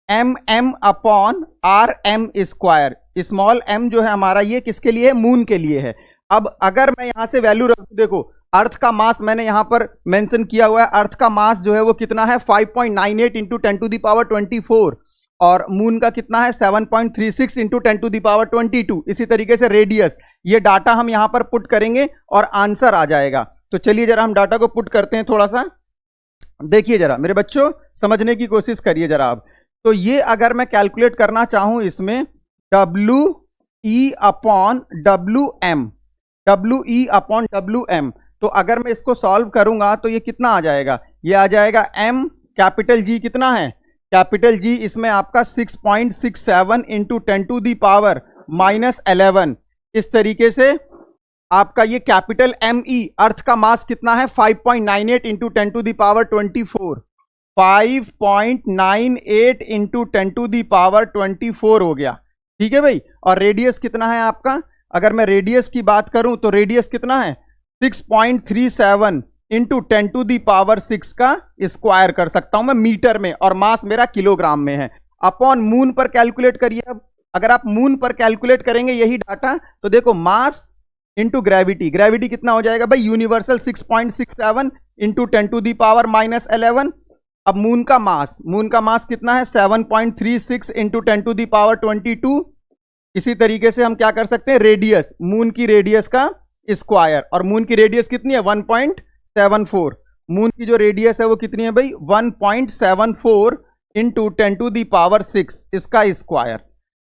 M M upon R M square. Small m जो है हमारा ये किसके लिए है, मून के लिए है। अब अगर मैं यहां से वैल्यू रख दूं, देखो अर्थ का मास मैंने यहां पर मेंशन किया हुआ है, अर्थ का मास जो है वो कितना है 5.98 इंटू 10 टू द पावर 24, और मून का कितना है 7.36 इंटू 10 टू द पावर 22। इसी तरीके से रेडियस, ये डाटा हम यहां पर पुट करेंगे और आंसर आ जाएगा। तो चलिए जरा हम डाटा को पुट करते हैं थोड़ा सा। देखिए जरा मेरे बच्चों, समझने की कोशिश करिए जरा आप। तो ये अगर मैं कैलकुलेट करना चाहूं इसमें W E upon W M, W E upon W M, तो अगर मैं इसको सॉल्व करूंगा तो ये कितना आ जाएगा, ये आ जाएगा m, कैपिटल जी कितना है, कैपिटल जी इसमें आपका 6.67 इंटू 10 टू दी पावर -11। इस तरीके से आपका ये कैपिटल एम ई, अर्थ का मास कितना है 5.98 into 10 to the power 24, 5.98 into 10 to the power 24 हो गया। ठीक है भाई। और रेडियस कितना है आपका, अगर मैं रेडियस की बात करूं तो रेडियस कितना है 6.37 इंटू 10 टू दी पावर 6 का स्क्वायर कर सकता हूं मैं मीटर में, और मास मेरा किलोग्राम में है। अपॉन मून पर कैलकुलेट करिए। अब अगर आप मून पर कैलकुलेट करेंगे यही डाटा, तो देखो मास इंटू ग्रेविटी, ग्रेविटी कितना हो जाएगा भाई, universal 6.67 into 10 to the power -11। अब मून का मास, मून का मास कितना है 7.36 इंटू 10 टू दी पावर 22। इसी तरीके से हम क्या कर सकते हैं, रेडियस, मून की रेडियस का स्क्वायर, और मून की रेडियस कितनी है 1.74। मून की जो रेडियस है वो कितनी है भाई 1.74 इंटू 10 टू दी पावर 6 इसका स्क्वायर।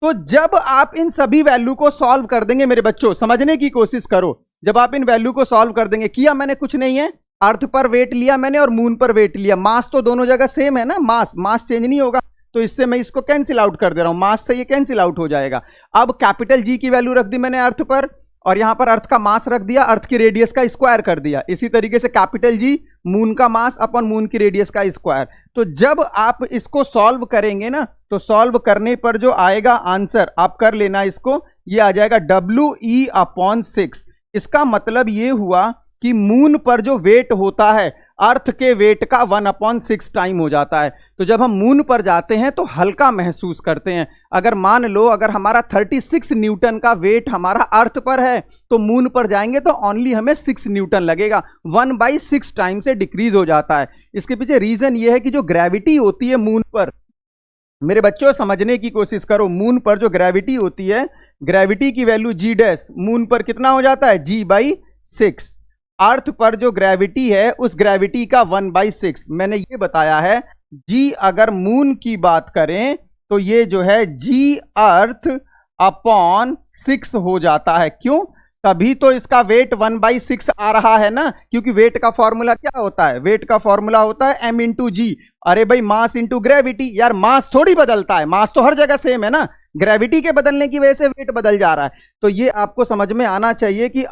तो जब आप इन सभी वैल्यू को सॉल्व कर देंगे मेरे बच्चों, समझने की कोशिश करो, जब आप इन वैल्यू को सॉल्व कर देंगे, किया मैंने कुछ नहीं है, अर्थ पर वेट लिया मैंने और मून पर वेट लिया, मास तो दोनों जगह सेम है ना, मास चेंज नहीं होगा, तो इससे मैं इसको कैंसिल आउट कर दे रहा हूं, मास से ये कैंसिल आउट हो जाएगा। अब कैपिटल जी की वैल्यू रख दी मैंने अर्थ पर, और यहां पर अर्थ का मास रख दिया, अर्थ की रेडियस का स्क्वायर कर दिया। इसी तरीके से कैपिटल जी मून का मास अपॉन मून की रेडियस का स्क्वायर। तो जब आप इसको सॉल्व करेंगे ना, तो सॉल्व करने पर जो आएगा आंसर, आप कर लेना इसको, ये आ जाएगा डब्ल्यू ई अपॉन 6। इसका मतलब ये हुआ कि मून पर जो वेट होता है अर्थ के वेट का 1/6 टाइम हो जाता है। तो जब हम मून पर जाते हैं तो हल्का महसूस करते हैं। अगर मान लो अगर हमारा 36 न्यूटन का वेट हमारा अर्थ पर है, तो मून पर जाएंगे तो ओनली हमें 6 न्यूटन लगेगा, 1/6 टाइम से डिक्रीज हो जाता है। इसके पीछे रीजन ये है कि जो ग्रेविटी होती है मून पर, मेरे बच्चों समझने की कोशिश करो, मून पर जो ग्रेविटी होती है, ग्रेविटी की वैल्यू जी डैश मून पर कितना हो जाता है G/6। अर्थ पर जो ग्रेविटी है उस ग्रेविटी का 1/6 मैंने ये बताया है। जी अगर मून की बात करें तो ये जो है जी अर्थ अपॉन 6 हो जाता है। क्यों? तभी तो इसका वेट 1/6 आ रहा है ना, क्योंकि वेट का फॉर्मूला क्या होता है, वेट का फॉर्मूला होता है m इंटू जी। अरे भाई मास इंटू ग्रेविटी, यार मास थोड़ी बदलता है, मास तो हर जगह सेम है ना, ग्रेविटी के बदलने की वजह से वेट बदल जा रहा है। तो ये आपको समझ में आना चाहिए कि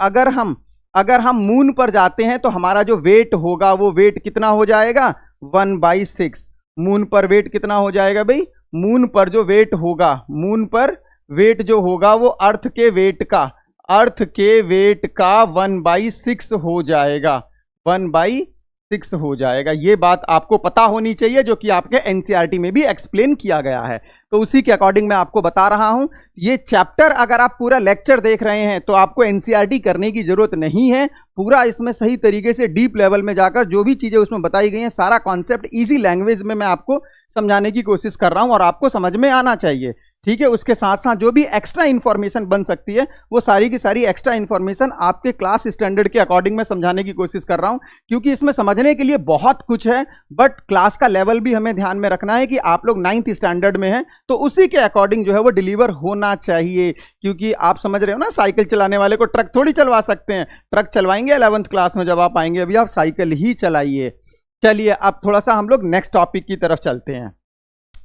अगर हम मून पर जाते हैं तो हमारा जो वेट होगा वो वेट कितना हो जाएगा 1/6। मून पर वेट कितना हो जाएगा भाई, मून पर जो वेट होगा, मून पर वेट जो होगा वो अर्थ के वेट का 1/6 हो जाएगा, 1/6 हो जाएगा। ये बात आपको पता होनी चाहिए, जो कि आपके एनसीईआरटी में भी एक्सप्लेन किया गया है। तो उसी के अकॉर्डिंग मैं आपको बता रहा हूं। ये चैप्टर अगर आप पूरा लेक्चर देख रहे हैं तो आपको एनसीईआरटी करने की जरूरत नहीं है। पूरा इसमें सही तरीके से डीप लेवल में जाकर जो भी चीजें उसमें बताई गई हैं, सारा कॉन्सेप्ट इजी लैंग्वेज में मैं आपको समझाने की कोशिश कर रहा हूं, और आपको समझ में आना चाहिए। ठीक है, उसके साथ साथ जो भी एक्स्ट्रा इंफॉर्मेशन बन सकती है वो सारी की सारी एक्स्ट्रा इंफॉर्मेशन आपके क्लास स्टैंडर्ड के अकॉर्डिंग मैं समझाने की कोशिश कर रहा हूं, क्योंकि इसमें समझने के लिए बहुत कुछ है, बट क्लास का लेवल भी हमें ध्यान में रखना है कि आप लोग 9th स्टैंडर्ड में हैं, तो उसी के अकॉर्डिंग जो है वो डिलीवर होना चाहिए। क्योंकि आप समझ रहे हो ना, साइकिल चलाने वाले को ट्रक थोड़ी चलवा सकते हैं, ट्रक चलवाएंगे 11th क्लास में जब आप आएंगे, अभी आप साइकिल ही चलाइए। चलिए अब थोड़ा सा हम लोग नेक्स्ट टॉपिक की तरफ चलते हैं।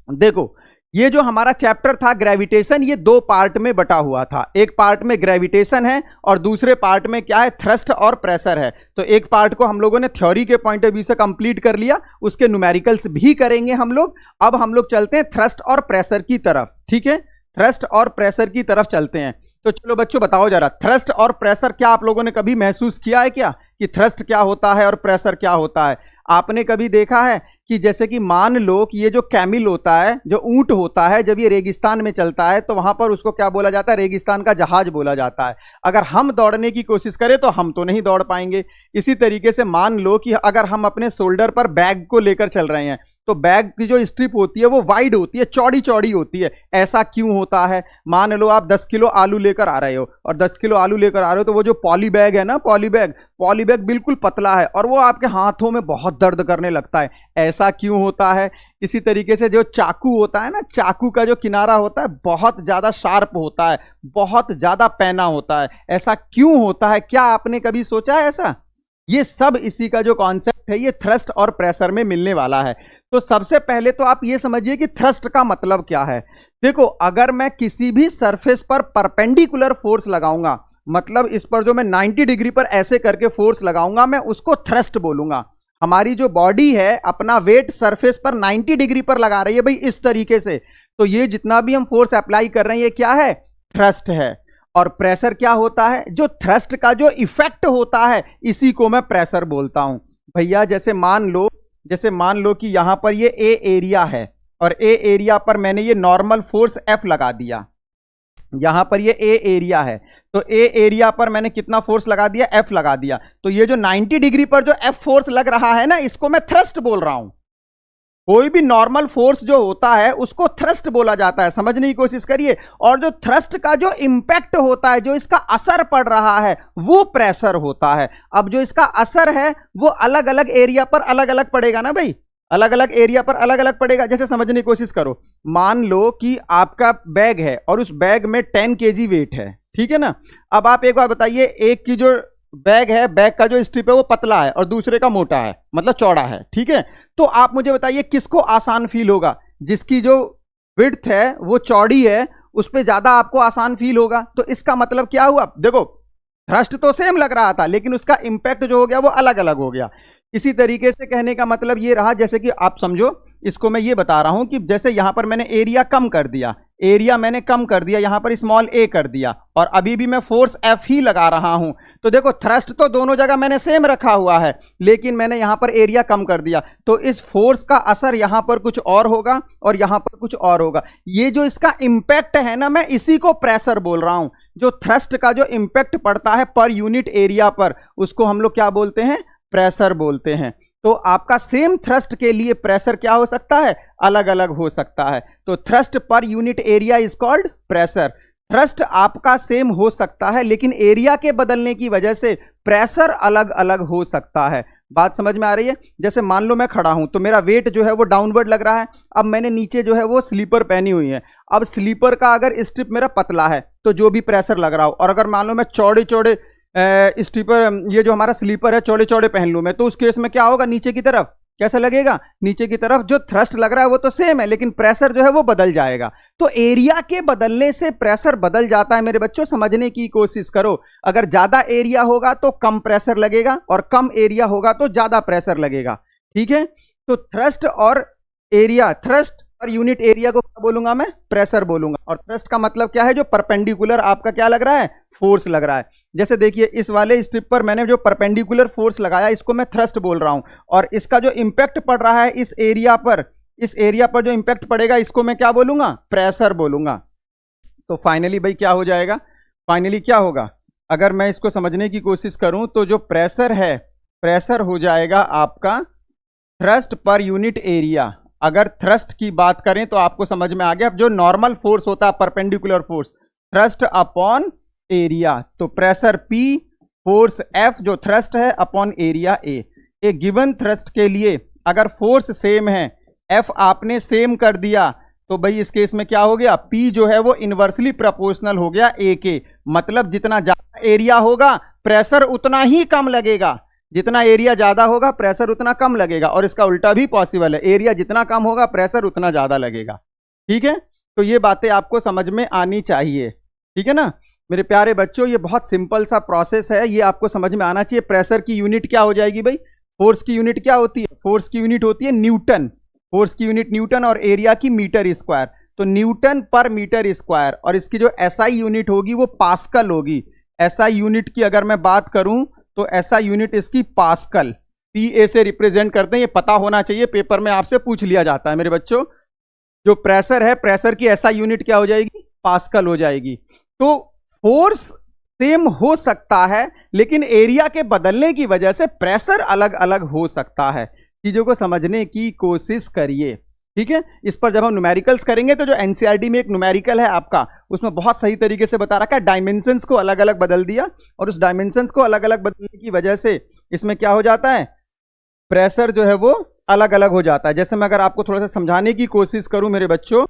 देखो ये जो हमारा चैप्टर था ग्रेविटेशन, ये दो पार्ट में बटा हुआ था। एक पार्ट में ग्रेविटेशन है और दूसरे पार्ट में क्या है, थ्रस्ट और प्रेशर है। तो एक पार्ट को हम लोगों ने थ्योरी के पॉइंट ऑफ व्यू से कंप्लीट कर लिया, उसके न्यूमेरिकल्स भी करेंगे हम लोग। अब हम लोग चलते हैं थ्रस्ट और प्रेशर की तरफ, ठीक है, थ्रस्ट और प्रेशर की तरफ चलते हैं। तो चलो बच्चों बताओ जरा, थ्रस्ट और प्रेशर क्या आप लोगों ने कभी महसूस किया है क्या, कि थ्रस्ट क्या होता है और प्रेशर क्या होता है? आपने कभी देखा है कि जैसे कि मान लो कि ये जो कैमिल होता है, जो ऊंट होता है, जब ये रेगिस्तान में चलता है तो वहां पर उसको क्या बोला जाता है, रेगिस्तान का जहाज बोला जाता है। अगर हम दौड़ने की कोशिश करें तो हम तो नहीं दौड़ पाएंगे। इसी तरीके से मान लो कि अगर हम अपने शोल्डर पर बैग को लेकर चल रहे हैं तो बैग की जो स्ट्रिप होती है वो वाइड होती है, चौड़ी चौड़ी होती है। ऐसा क्यों होता है? मान लो आप 10 किलो आलू लेकर आ रहे हो और 10 किलो आलू लेकर आ रहे हो तो वो जो पॉली बैग है ना, पॉली बैग बिल्कुल पतला है और वो आपके हाथों में बहुत दर्द करने लगता है। ऐसा क्यों होता है? इसी तरीके से जो चाकू होता है ना, चाकू का जो किनारा होता है बहुत ज्यादा शार्प होता है, बहुत ज्यादा पैना होता है। ऐसा क्यों होता है? क्या आपने कभी सोचा है ऐसा? ये सब इसी का जो कॉन्सेप्ट है ये थ्रस्ट और प्रेशर में मिलने वाला है। तो सबसे पहले तो आप ये समझिए कि थ्रस्ट का मतलब क्या है। देखो अगर मैं किसी भी सरफेस पर परपेंडिकुलर फोर्स लगाऊंगा, मतलब इस पर जो मैं 90 डिग्री पर ऐसे करके फोर्स लगाऊंगा, मैं उसको थ्रस्ट बोलूंगा। हमारी जो बॉडी है अपना वेट सरफेस पर 90 डिग्री पर लगा रही है भाई, इस तरीके से। तो ये जितना भी हम फोर्स अप्लाई कर रहे हैं ये क्या है, थ्रस्ट है। और प्रेशर क्या होता है, जो थ्रस्ट का जो इफेक्ट होता है इसी को मैं प्रेशर बोलता हूं भैया। जैसे मान लो कि यहां पर ये ए एरिया है और ए एरिया पर मैंने ये नॉर्मल फोर्स एफ लगा दिया। यहां पर ये ए एरिया है तो ए एरिया पर मैंने कितना फोर्स लगा दिया, एफ लगा दिया। तो ये जो 90 डिग्री पर जो एफ फोर्स लग रहा है ना, इसको मैं थ्रस्ट बोल रहा हूं। कोई भी नॉर्मल फोर्स जो होता है उसको थ्रस्ट बोला जाता है, समझने की कोशिश करिए। और जो थ्रस्ट का जो इंपैक्ट होता है, जो इसका असर पड़ रहा है, वो प्रेशर होता है। अब जो इसका असर है वो अलग अलग एरिया पर अलग अलग पड़ेगा ना भाई, अलग अलग एरिया पर अलग अलग पड़ेगा। जैसे समझने की कोशिश करो, मान लो कि आपका बैग है और उस बैग में 10 kg वेट है, ठीक है ना। अब आप एक बार बताइए, एक की जो बैग है, बैग का जो स्ट्रिप है वो पतला है और दूसरे का मोटा है, मतलब चौड़ा है, ठीक है। तो आप मुझे बताइए किसको आसान फील होगा? जिसकी जो विड्थ है वो चौड़ी है उस पर ज्यादा आपको आसान फील होगा। तो इसका मतलब क्या हुआ, देखो थ्रस्ट तो सेम लग रहा था लेकिन उसका इंपैक्ट जो हो गया वो अलग अलग हो गया। इसी तरीके से कहने का मतलब ये रहा, जैसे कि आप समझो, इसको मैं ये बता रहा हूं कि जैसे यहां पर मैंने एरिया कम कर दिया, यहां पर स्मॉल ए कर दिया और अभी भी मैं फोर्स एफ ही लगा रहा हूं। तो देखो थ्रस्ट तो दोनों जगह मैंने सेम रखा हुआ है लेकिन मैंने यहां पर एरिया कम कर दिया, तो इस फोर्स का असर यहां पर कुछ और होगा और यहां पर कुछ और होगा। ये जो इसका इंपैक्ट है ना, मैं इसी को प्रेशर बोल रहा हूं। जो थ्रस्ट का जो इंपैक्ट पड़ता है पर यूनिट एरिया पर, उसको हम लोग क्या बोलते हैं, प्रेशर बोलते हैं। तो आपका सेम थ्रस्ट के लिए प्रेशर क्या हो सकता है, अलग अलग हो सकता है। तो thrust per unit area is called pressure. Thrust आपका सेम हो सकता है लेकिन एरिया के बदलने की वजह से प्रेशर अलग अलग हो सकता है। बात समझ में आ रही है? जैसे मान लो मैं खड़ा हूं तो मेरा वेट जो है वो डाउनवर्ड लग रहा है। अब मैंने नीचे जो है वो स्लीपर पहनी हुई है। अब स्लीपर का अगर स्ट्रिप मेरा पतला है तो जो भी प्रेशर लग रहा हो, और अगर मान लो मैं चौड़े चौड़े स्लीपर, ये जो हमारा स्लीपर है चौड़े चौड़े पहन लूं मैं, तो उस केस में क्या होगा, नीचे की तरफ कैसा लगेगा, नीचे की तरफ जो थ्रस्ट लग रहा है वो तो सेम है लेकिन प्रेशर जो है वो बदल जाएगा। तो एरिया के बदलने से प्रेशर बदल जाता है मेरे बच्चों, समझने की कोशिश करो। अगर ज्यादा एरिया होगा तो कम प्रेशर लगेगा और कम एरिया होगा तो ज्यादा प्रेशर लगेगा, ठीक है। तो थ्रस्ट और एरिया, थ्रस्ट और यूनिट एरिया को क्या बोलूंगा मैं, प्रेशर बोलूंगा। और थ्रस्ट का मतलब क्या है, जो परपेंडिकुलर आपका क्या लग रहा है, फोर्स लग रहा है। जैसे देखिए इस वाले स्ट्रिप पर मैंने जो परपेंडिकुलर फोर्स लगाया इसको मैं थ्रस्ट बोल रहा हूं, और इसका जो इंपैक्ट पड़ रहा है इस एरिया पर जो इंपैक्ट पड़ेगा इसको मैं क्या बोलूंगा, प्रेशर बोलूंगा। तो फाइनली भाई क्या हो जाएगा, फाइनली क्या होगा, अगर मैं इसको समझने की कोशिश करूं तो जो प्रेशर है, प्रेशर हो जाएगा आपका थ्रस्ट पर यूनिट एरिया। अगर थ्रस्ट की बात करें तो आपको समझ में आ गया, जो नॉर्मल फोर्स होता है perpendicular force, thrust upon area. तो प्रेशर P, फोर्स F जो थ्रस्ट है, अपॉन एरिया A। एक गिवन थ्रस्ट के लिए अगर फोर्स सेम है, F आपने सेम कर दिया, तो भाई इस केस में क्या हो गया, P जो है वो इनवर्सली प्रोपोर्शनल हो गया A के। मतलब जितना ज्यादा एरिया होगा प्रेशर उतना ही कम लगेगा, जितना एरिया ज्यादा होगा प्रेशर उतना कम लगेगा, और इसका उल्टा भी पॉसिबल है, एरिया जितना कम होगा प्रेशर उतना ज्यादा लगेगा। ठीक है, तो ये बातें आपको समझ में आनी चाहिए। ठीक है ना मेरे प्यारे बच्चों, ये बहुत सिंपल सा प्रोसेस है, ये आपको समझ में आना चाहिए। प्रेशर की यूनिट क्या हो जाएगी भाई, फोर्स की यूनिट क्या होती है, फोर्स की यूनिट होती है न्यूटन, फोर्स की यूनिट न्यूटन, और एरिया की मीटर स्क्वायर, तो न्यूटन पर मीटर स्क्वायर। और इसकी जो एसआई यूनिट होगी वो पास्कल होगी। एसआई यूनिट की अगर मैं बात करूं तो एसआई यूनिट इसकी पास्कल, पीए से रिप्रेजेंट करते हैं, ये पता होना चाहिए, पेपर में आपसे पूछ लिया जाता है मेरे बच्चों। जो प्रेशर है, प्रेशर की एसआई यूनिट क्या हो जाएगी, पास्कल हो जाएगी। तो फोर्स सेम हो सकता है, लेकिन एरिया के बदलने की वजह से प्रेशर अलग अलग हो सकता है। चीजों को समझने की कोशिश करिए। ठीक है, इस पर जब हम न्यूमेरिकल्स करेंगे तो जो एनसीईआरटी में एक न्यूमेरिकल है आपका, उसमें बहुत सही तरीके से बता रखा है, डायमेंशंस को अलग अलग बदल दिया, और उस डायमेंशंस को अलग अलग बदलने की वजह से इसमें क्या हो जाता है, प्रेशर जो है वो अलग अलग हो जाता है। जैसे मैं अगर आपको थोड़ा सा समझाने की कोशिश करूं मेरे बच्चों,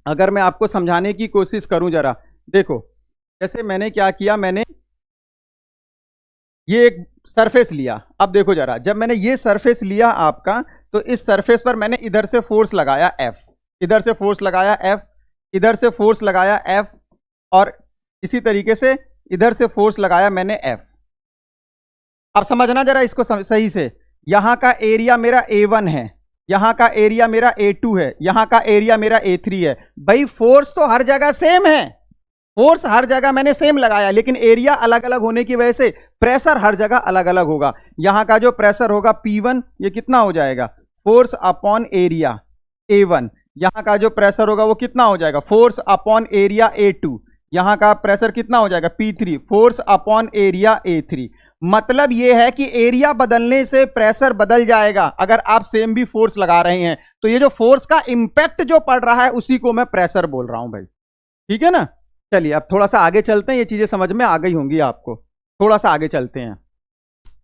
अगर मैं आपको समझाने की कोशिश करूं, जरा देखो, जैसे मैंने क्या किया, मैंने ये एक सरफेस लिया। अब देखो जरा, जब मैंने ये सरफेस लिया आपका, तो इस सरफेस पर मैंने इधर से फोर्स लगाया F, इधर से फोर्स लगाया F, इधर से फोर्स लगाया F, और इसी तरीके से इधर से फोर्स लगाया मैंने F। अब समझना जरा इसको सही से, यहां का एरिया मेरा A1 है, यहां का एरिया मेरा A2 है, यहां का एरिया मेरा A3 है। भाई फोर्स तो हर जगह सेम है, फोर्स हर जगह मैंने सेम लगाया, लेकिन एरिया अलग अलग होने की वजह से प्रेशर हर जगह अलग अलग होगा। यहां का जो प्रेशर होगा P1, ये कितना हो जाएगा, फोर्स अपॉन एरिया A1। यहां का जो प्रेशर होगा वो कितना हो जाएगा, फोर्स अपॉन एरिया A2। यहां का प्रेशर कितना हो जाएगा P3, force upon area A3। मतलब यह है कि एरिया बदलने से प्रेशर बदल जाएगा। अगर आप सेम भी फोर्स लगा रहे हैं तो ये जो फोर्स का इंपैक्ट जो पड़ रहा है उसी को मैं प्रेशर बोल रहा हूं भाई। ठीक है ना, चलिए अब थोड़ा सा आगे चलते हैं, ये चीजें समझ में आ गई होंगी आपको। थोड़ा सा आगे चलते हैं,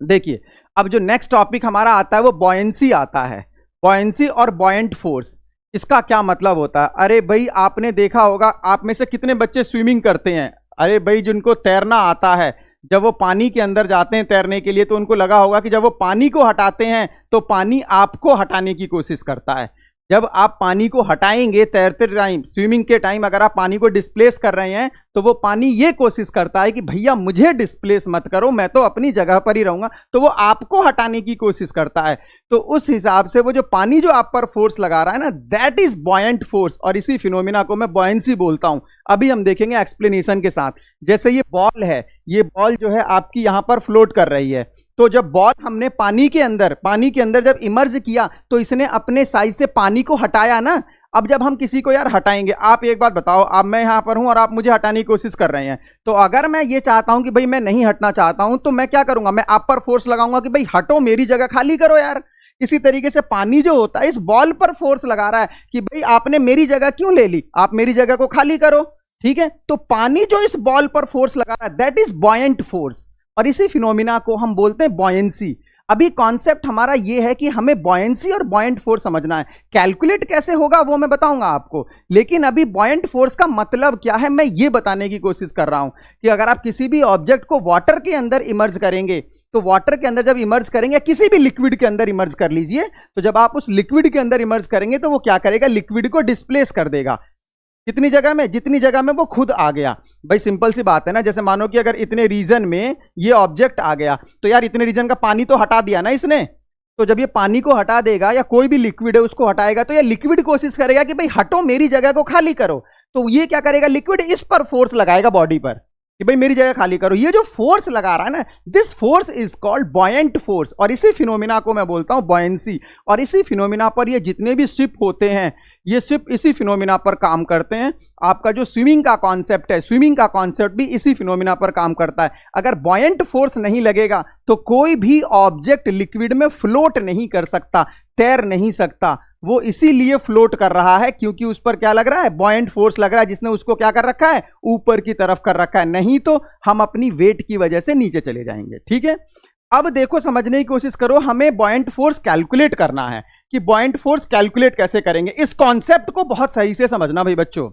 देखिए अब जो नेक्स्ट टॉपिक हमारा आता है वो बॉयंसी आता है। बॉयंसी और बॉयंट फोर्स, इसका क्या मतलब होता है। अरे भाई आपने देखा होगा, आप में से कितने बच्चे स्विमिंग करते हैं, अरे भाई जिनको तैरना आता है, जब वो पानी के अंदर जाते हैं तैरने के लिए तो उनको लगा होगा कि जब वो पानी को हटाते हैं तो पानी आपको हटाने की कोशिश करता है। जब आप पानी को हटाएंगे तैरते टाइम, स्विमिंग के टाइम अगर आप पानी को डिस्प्लेस कर रहे हैं तो वो पानी ये कोशिश करता है कि भैया मुझे डिस्प्लेस मत करो, मैं तो अपनी जगह पर ही रहूंगा, तो वो आपको हटाने की कोशिश करता है। तो उस हिसाब से वो जो पानी जो आप पर फोर्स लगा रहा है ना, दैट इज बॉयंट फोर्स, और इसी फिनोमिना को मैं बॉयंसी बोलता हूं। अभी हम देखेंगे एक्सप्लेनेशन के साथ। जैसे ये बॉल है, ये बॉल जो है आपकी यहां पर फ्लोट कर रही है, तो जब बॉल हमने पानी के अंदर जब इमर्ज किया तो इसने अपने साइज से पानी को हटाया ना। अब जब हम किसी को यार हटाएंगे, आप एक बात बताओ, अब मैं यहां पर हूं और आप मुझे हटाने की कोशिश कर रहे हैं, तो अगर मैं ये चाहता हूं कि भाई मैं नहीं हटना चाहता हूं तो मैं क्या करूंगा, मैं आप पर फोर्स लगाऊंगा कि भाई हटो, मेरी जगह खाली करो यार। इसी तरीके से पानी जो होता है इस बॉल पर फोर्स लगा रहा है कि भाई आपने मेरी जगह क्यों ले ली, आप मेरी जगह को खाली करो। ठीक है, तो पानी जो इस बॉल पर फोर्स लगा रहा है दैट इज बॉयंट फोर्स, और इसी फिनोमिना को हम बोलते हैं बॉयंसी। अभी कॉन्सेप्ट हमारा यह है कि हमें बॉयंसी और बॉयंट फोर्स समझना है। कैलकुलेट कैसे होगा वो मैं बताऊंगा आपको, लेकिन अभी बॉयंट फोर्स का मतलब क्या है मैं ये बताने की कोशिश कर रहा हूं कि अगर आप किसी भी ऑब्जेक्ट को वाटर के अंदर इमर्ज करेंगे, तो वाटर के अंदर जब इमर्ज करेंगे, किसी भी लिक्विड के अंदर इमर्ज कर लीजिए, तो जब आप उस लिक्विड के अंदर इमर्ज करेंगे तो वो क्या करेगा, लिक्विड को डिस्प्लेस कर देगा। कितनी जगह में, जितनी जगह में वो खुद आ गया। भाई सिंपल सी बात है ना, जैसे मानो कि अगर इतने रीजन में ये ऑब्जेक्ट आ गया तो यार इतने रीजन का पानी तो हटा दिया ना इसने, तो जब ये पानी को हटा देगा या कोई भी लिक्विड है उसको हटाएगा तो ये लिक्विड कोशिश करेगा कि भाई हटो, मेरी जगह को खाली करो। तो ये क्या करेगा, लिक्विड इस पर फोर्स लगाएगा बॉडी पर कि भाई मेरी जगह खाली करो। ये जो फोर्स लगा रहा है ना, this force is called buoyant force, और इसी फिनोमिना को मैं बोलता हूं बॉयंसी। और इसी फिनोमिना पर ये जितने भी शिप होते हैं ये शिप इसी फिनोमिना पर काम करते हैं। आपका जो स्विमिंग का कॉन्सेप्ट है, स्विमिंग का कॉन्सेप्ट भी इसी फिनोमिना पर काम करता है। अगर बॉयंट फोर्स नहीं लगेगा तो कोई भी ऑब्जेक्ट लिक्विड में फ्लोट नहीं कर सकता, तैर नहीं सकता। वो इसीलिए फ्लोट कर रहा है क्योंकि उस पर क्या लग रहा है, बॉयंट फोर्स लग रहा है, जिसने उसको क्या कर रखा है, ऊपर की तरफ कर रखा है। नहीं तो हम अपनी वेट की वजह से नीचे चले जाएंगे। ठीक है, अब देखो समझने की कोशिश करो, हमें बॉयंट फोर्स कैलकुलेट करना है कि बॉयंट फोर्स कैलकुलेट कैसे करेंगे। इस कॉन्सेप्ट को बहुत सही से समझना भाई बच्चों।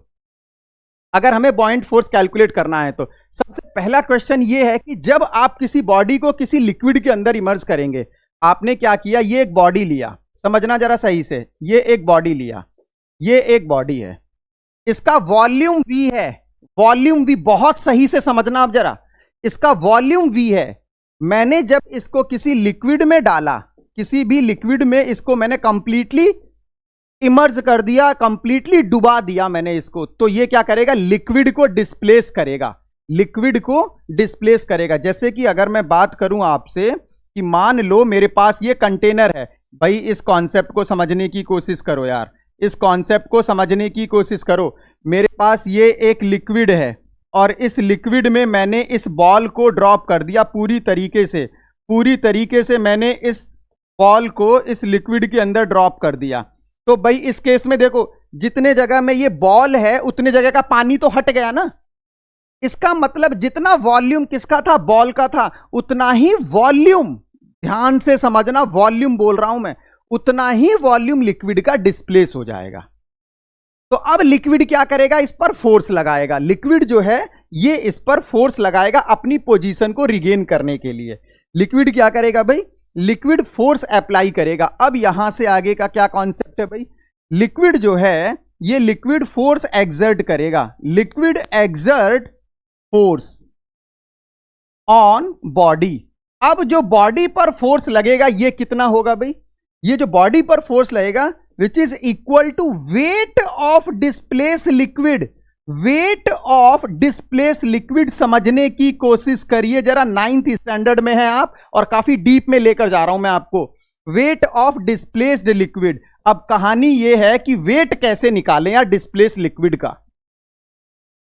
अगर हमें बॉयंट फोर्स कैलकुलेट करना है तो सबसे पहला क्वेश्चन ये है कि जब आप किसी बॉडी को किसी लिक्विड के अंदर इमर्ज करेंगे, आपने क्या किया, ये एक बॉडी लिया, समझना जरा सही से, ये एक बॉडी लिया, ये एक बॉडी है, इसका वॉल्यूम V है, वॉल्यूम V, बहुत सही से समझना आप जरा, इसका वॉल्यूम V है। मैंने जब इसको किसी लिक्विड में डाला, किसी भी लिक्विड में इसको मैंने कंप्लीटली इमर्ज कर दिया, कंप्लीटली डुबा दिया मैंने इसको, तो ये क्या करेगा, लिक्विड को डिस्प्लेस करेगा, लिक्विड को डिस्प्लेस करेगा। जैसे कि अगर मैं बात करूं आपसे कि मान लो मेरे पास ये कंटेनर है, भाई इस कॉन्सेप्ट को समझने की कोशिश करो यार, इस कॉन्सेप्ट को समझने की कोशिश करो। मेरे पास ये एक लिक्विड है और इस लिक्विड में मैंने इस बॉल को ड्रॉप कर दिया पूरी तरीके से मैंने इस बॉल को इस लिक्विड के अंदर ड्रॉप कर दिया। तो भाई इस केस में देखो, जितने जगह में ये बॉल है उतने जगह का पानी तो हट गया ना। इसका मतलब जितना वॉल्यूम किसका था, बॉल का था, उतना ही वॉल्यूम, ध्यान से समझना, वॉल्यूम बोल रहा हूं मैं, उतना ही वॉल्यूम लिक्विड का डिस्प्लेस हो जाएगा। तो अब लिक्विड क्या करेगा, इस पर फोर्स लगाएगा, लिक्विड जो है ये इस पर फोर्स लगाएगा अपनी पोजीशन को रिगेन करने के लिए। लिक्विड क्या करेगा भाई, लिक्विड फोर्स अप्लाई करेगा। अब यहां से आगे का क्या कॉन्सेप्ट है भाई, लिक्विड जो है ये लिक्विड फोर्स एक्सर्ट करेगा, liquid exert force on body. अब जो बॉडी पर फोर्स लगेगा ये कितना होगा भाई, ये जो बॉडी पर फोर्स लगेगा which is equal to weight of displace liquid. Weight of displace liquid समझने की कोशिश करिए जरा, 9th स्टैंडर्ड में है आप और काफी डीप में लेकर जा रहा हूं मैं आपको। Weight of displaced liquid. अब कहानी यह है कि वेट कैसे निकालें यार डिस्प्लेस लिक्विड का,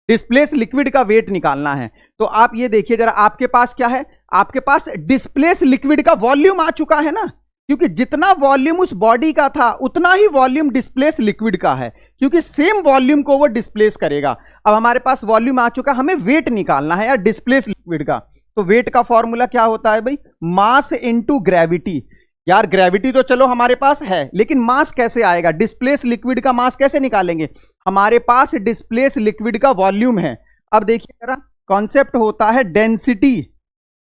डिस्प्लेस लिक्विड का वेट निकालना है। तो आप ये देखिए जरा, आपके पास क्या है, आपके पास डिस्प्लेस लिक्विड का वॉल्यूम आ चुका है ना, क्योंकि जितना वॉल्यूम उस बॉडी का था उतना ही वॉल्यूम डिस्प्लेस लिक्विड का है, क्योंकि सेम वॉल्यूम को वो डिस्प्लेस करेगा। अब हमारे पास वॉल्यूम आ चुका, हमें वेट निकालना है यार डिस्प्लेस लिक्विड का। तो वेट का फॉर्मूला क्या होता है भाई, मास इनटू ग्रेविटी। यार ग्रेविटी तो चलो हमारे पास है, लेकिन मास कैसे आएगा, डिस्प्लेस लिक्विड का मास कैसे निकालेंगे, हमारे पास डिस्प्लेस लिक्विड का वॉल्यूम है। अब देखिए जरा, कॉन्सेप्ट होता है डेंसिटी।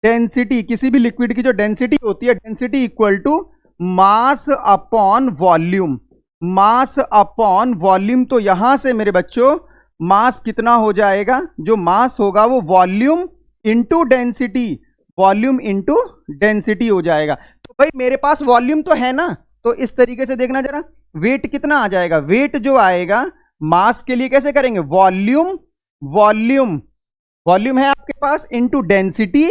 डेंसिटी, किसी भी लिक्विड की जो डेंसिटी होती है, density equal to mass upon volume, mass upon volume. तो यहां से मेरे बच्चों मास कितना हो जाएगा, जो मास होगा वो volume into density, volume into density हो जाएगा। तो भाई मेरे पास वॉल्यूम तो है ना, तो इस तरीके से देखना जरा, वेट कितना आ जाएगा, वेट जो आएगा मास के लिए कैसे करेंगे, वॉल्यूम, वॉल्यूम, वॉल्यूम है आपके पास into density,